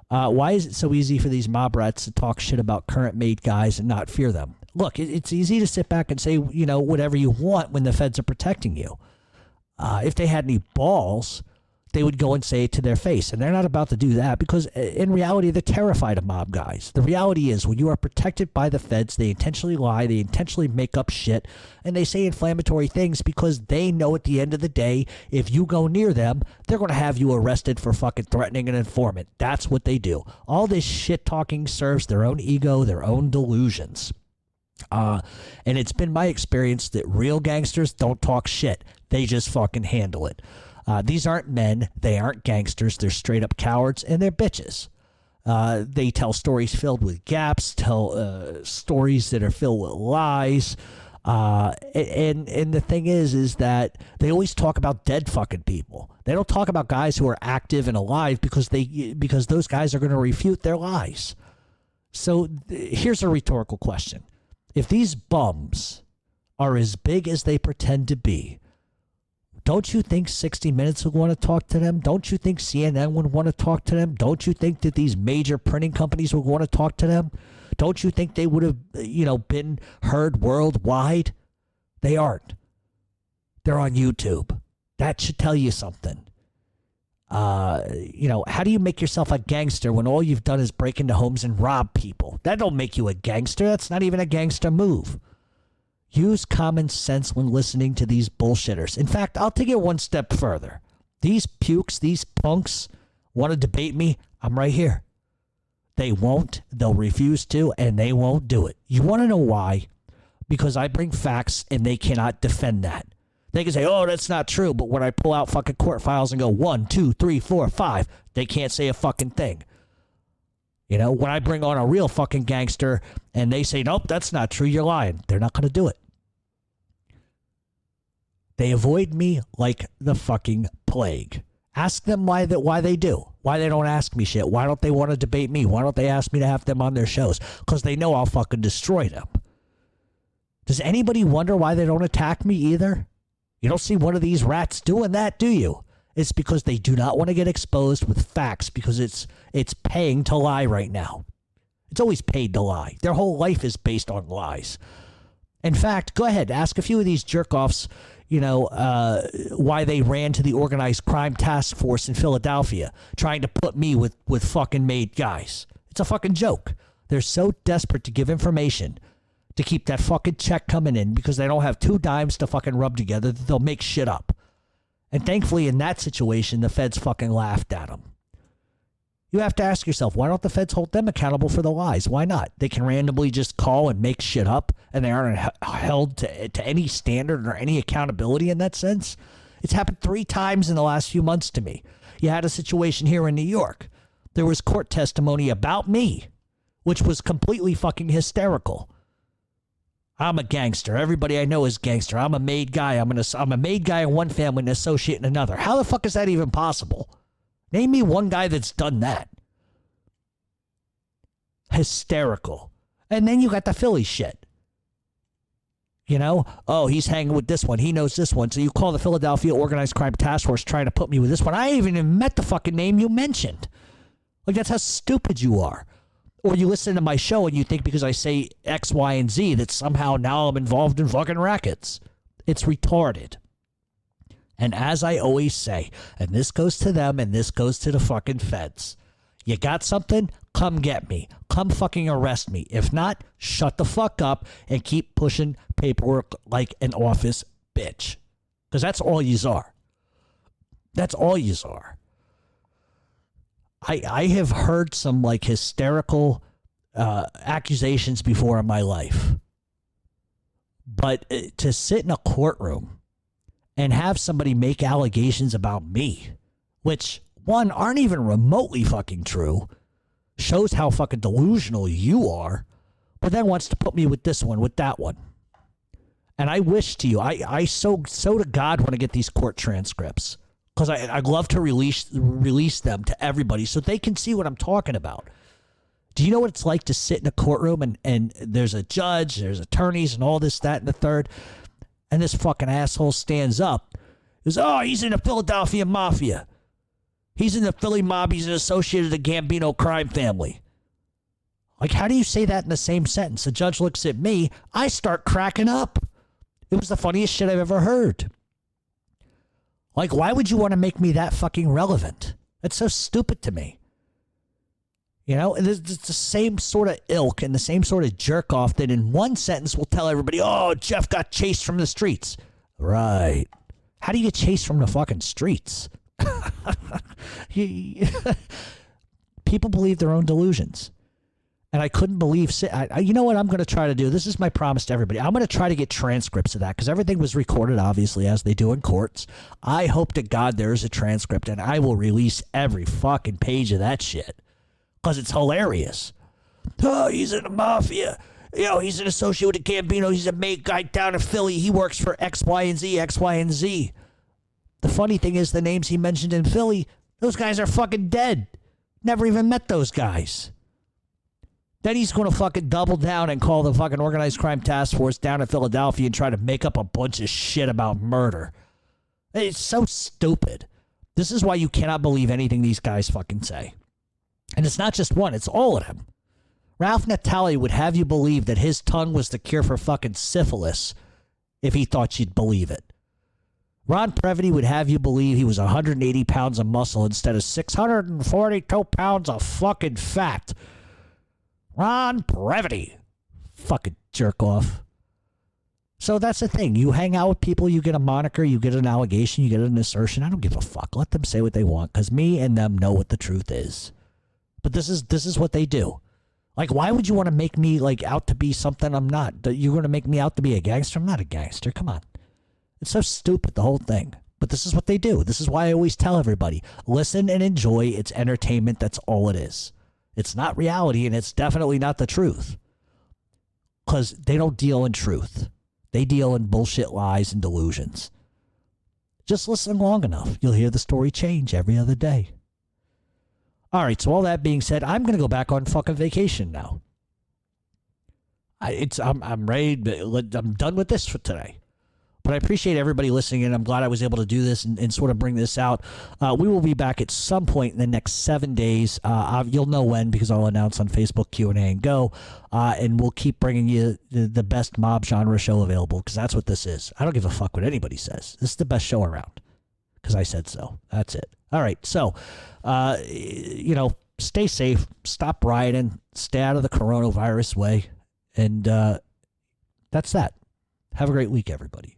S3: Why is it so easy for these mob rats to talk shit about current made guys and not fear them? Look, it's easy to sit back and say, whatever you want when the feds are protecting you. If they had any balls, they would go and say it to their face. And they're not about to do that because in reality, they're terrified of mob guys. The reality is when you are protected by the feds, they intentionally lie, they intentionally make up shit, and they say inflammatory things because they know at the end of the day, if you go near them, they're going to have you arrested for fucking threatening an informant. That's what they do. All this shit talking serves their own ego, their own delusions. And it's been my experience that real gangsters don't talk shit. They just fucking handle it. These aren't men. They aren't gangsters. They're straight up cowards, and they're bitches. They tell stories filled with gaps, tell stories that are filled with lies. And the thing is that they always talk about dead fucking people. They don't talk about guys who are active and alive because those guys are going to refute their lies. So here's a rhetorical question. If these bums are as big as they pretend to be, don't you think 60 Minutes would want to talk to them? Don't you think CNN would want to talk to them? Don't you think that these major printing companies would want to talk to them? Don't you think they would have, been heard worldwide? They aren't. They're on YouTube. That should tell you something. How do you make yourself a gangster when all you've done is break into homes and rob people? That don't make you a gangster. That's not even a gangster move. Use common sense when listening to these bullshitters. In fact, I'll take it one step further. These pukes, these punks want to debate me. I'm right here. They won't. They'll refuse to, and they won't do it. You want to know why? Because I bring facts, and they cannot defend that. They can say, oh, that's not true, but when I pull out fucking court files and go 1, 2, 3, 4, 5, they can't say a fucking thing. You know, when I bring on a real fucking gangster and they say, nope, that's not true, you're lying, they're not going to do it. They avoid me like the fucking plague. Ask them why they do. Why they don't ask me shit. Why don't they want to debate me? Why don't they ask me to have them on their shows? Because they know I'll fucking destroy them. Does anybody wonder why they don't attack me either? You don't see one of these rats doing that, do you? It's because they do not want to get exposed with facts because it's paying to lie right now. It's always paid to lie. Their whole life is based on lies. In fact, go ahead, ask a few of these jerk-offs, why they ran to the organized crime task force in Philadelphia trying to put me with fucking made guys. It's a fucking joke. They're so desperate to give information to keep that fucking check coming in because they don't have 2 dimes to fucking rub together that they'll make shit up. And thankfully, in that situation, the feds fucking laughed at them. You have to ask yourself, why don't the feds hold them accountable for the lies? Why not? They can randomly just call and make shit up, and they aren't held to any standard or any accountability in that sense. It's happened 3 times in the last few months to me. You had a situation here in New York. There was court testimony about me, which was completely fucking hysterical. I'm a gangster. Everybody I know is gangster. I'm a made guy. I'm a made guy in one family and an associate in another. How the fuck is that even possible? Name me one guy that's done that. Hysterical. And then you got the Philly shit. You know? Oh, he's hanging with this one. He knows this one. So you call the Philadelphia Organized Crime Task Force trying to put me with this one. I ain't even met the fucking name you mentioned. Like, that's how stupid you are. Or you listen to my show and you think because I say X, Y, and Z that somehow now I'm involved in fucking rackets. It's retarded. And as I always say, and this goes to them and this goes to the fucking feds. You got something? Come get me. Come fucking arrest me. If not, shut the fuck up and keep pushing paperwork like an office bitch. Because that's all yous are. That's all yous are. I have heard some like hysterical accusations before in my life. But to sit in a courtroom and have somebody make allegations about me, which, one, aren't even remotely fucking true, shows how fucking delusional you are, but then wants to put me with this one, with that one. And I wish to you, I so to God want to get these court transcripts. Because I'd love to release them to everybody so they can see what I'm talking about. Do you know what it's like to sit in a courtroom and there's a judge, there's attorneys, and all this, that, and the third, and this fucking asshole stands up. He goes, oh, he's in the Philadelphia Mafia. He's in the Philly mob. He's an associate of the Gambino crime family. Like, how do you say that in the same sentence? The judge looks at me. I start cracking up. It was the funniest shit I've ever heard. Like, why would you want to make me that fucking relevant? That's so stupid to me. You know, and it's the same sort of ilk and the same sort of jerk off that in one sentence will tell everybody, oh, Jeff got chased from the streets. Right. How do you get chased from the fucking streets? People believe their own delusions. And I couldn't believe, you know what I'm going to try to do? This is my promise to everybody. I'm going to try to get transcripts of that because everything was recorded, obviously, as they do in courts. I hope to God there's a transcript and I will release every fucking page of that shit because it's hilarious. Oh, he's in the Mafia. You know, he's an associate with the Gambino. He's a mate guy down in Philly. He works for X, Y, and Z, X, Y, and Z. The funny thing is the names he mentioned in Philly, those guys are fucking dead. Never even met those guys. Then he's going to fucking double down and call the fucking organized crime task force down in Philadelphia and try to make up a bunch of shit about murder. It's so stupid. This is why you cannot believe anything these guys fucking say. And it's not just one, it's all of them. Ralph Natale would have you believe that his tongue was the cure for fucking syphilis if he thought you'd believe it. Ron Previty would have you believe he was 180 pounds of muscle instead of 642 pounds of fucking fat. Ron Previty. Fucking jerk off. So that's the thing. You hang out with people, you get a moniker, you get an allegation, you get an assertion. I don't give a fuck. Let them say what they want because me and them know what the truth is. But this is what they do. Like, why would you want to make me like out to be something I'm not? You're going to make me out to be a gangster? I'm not a gangster. Come on. It's so stupid, the whole thing. But this is what they do. This is why I always tell everybody, listen and enjoy. It's entertainment. That's all it is. It's not reality, and it's definitely not the truth. Because they don't deal in truth. They deal in bullshit lies and delusions. Just listen long enough. You'll hear the story change every other day. All right, so all that being said, I'm going to go back on fucking vacation now. I'm ready. I'm done with this for today. But I appreciate everybody listening, and I'm glad I was able to do this and sort of bring this out. We will be back at some point in the next 7 days. You'll know when, because I'll announce on Facebook, Q&A, and go. And we'll keep bringing you the best mob genre show available, because that's what this is. I don't give a fuck what anybody says. This is the best show around, because I said so. That's it. All right, so, stay safe. Stop rioting. Stay out of the coronavirus way. And that's that. Have a great week, everybody.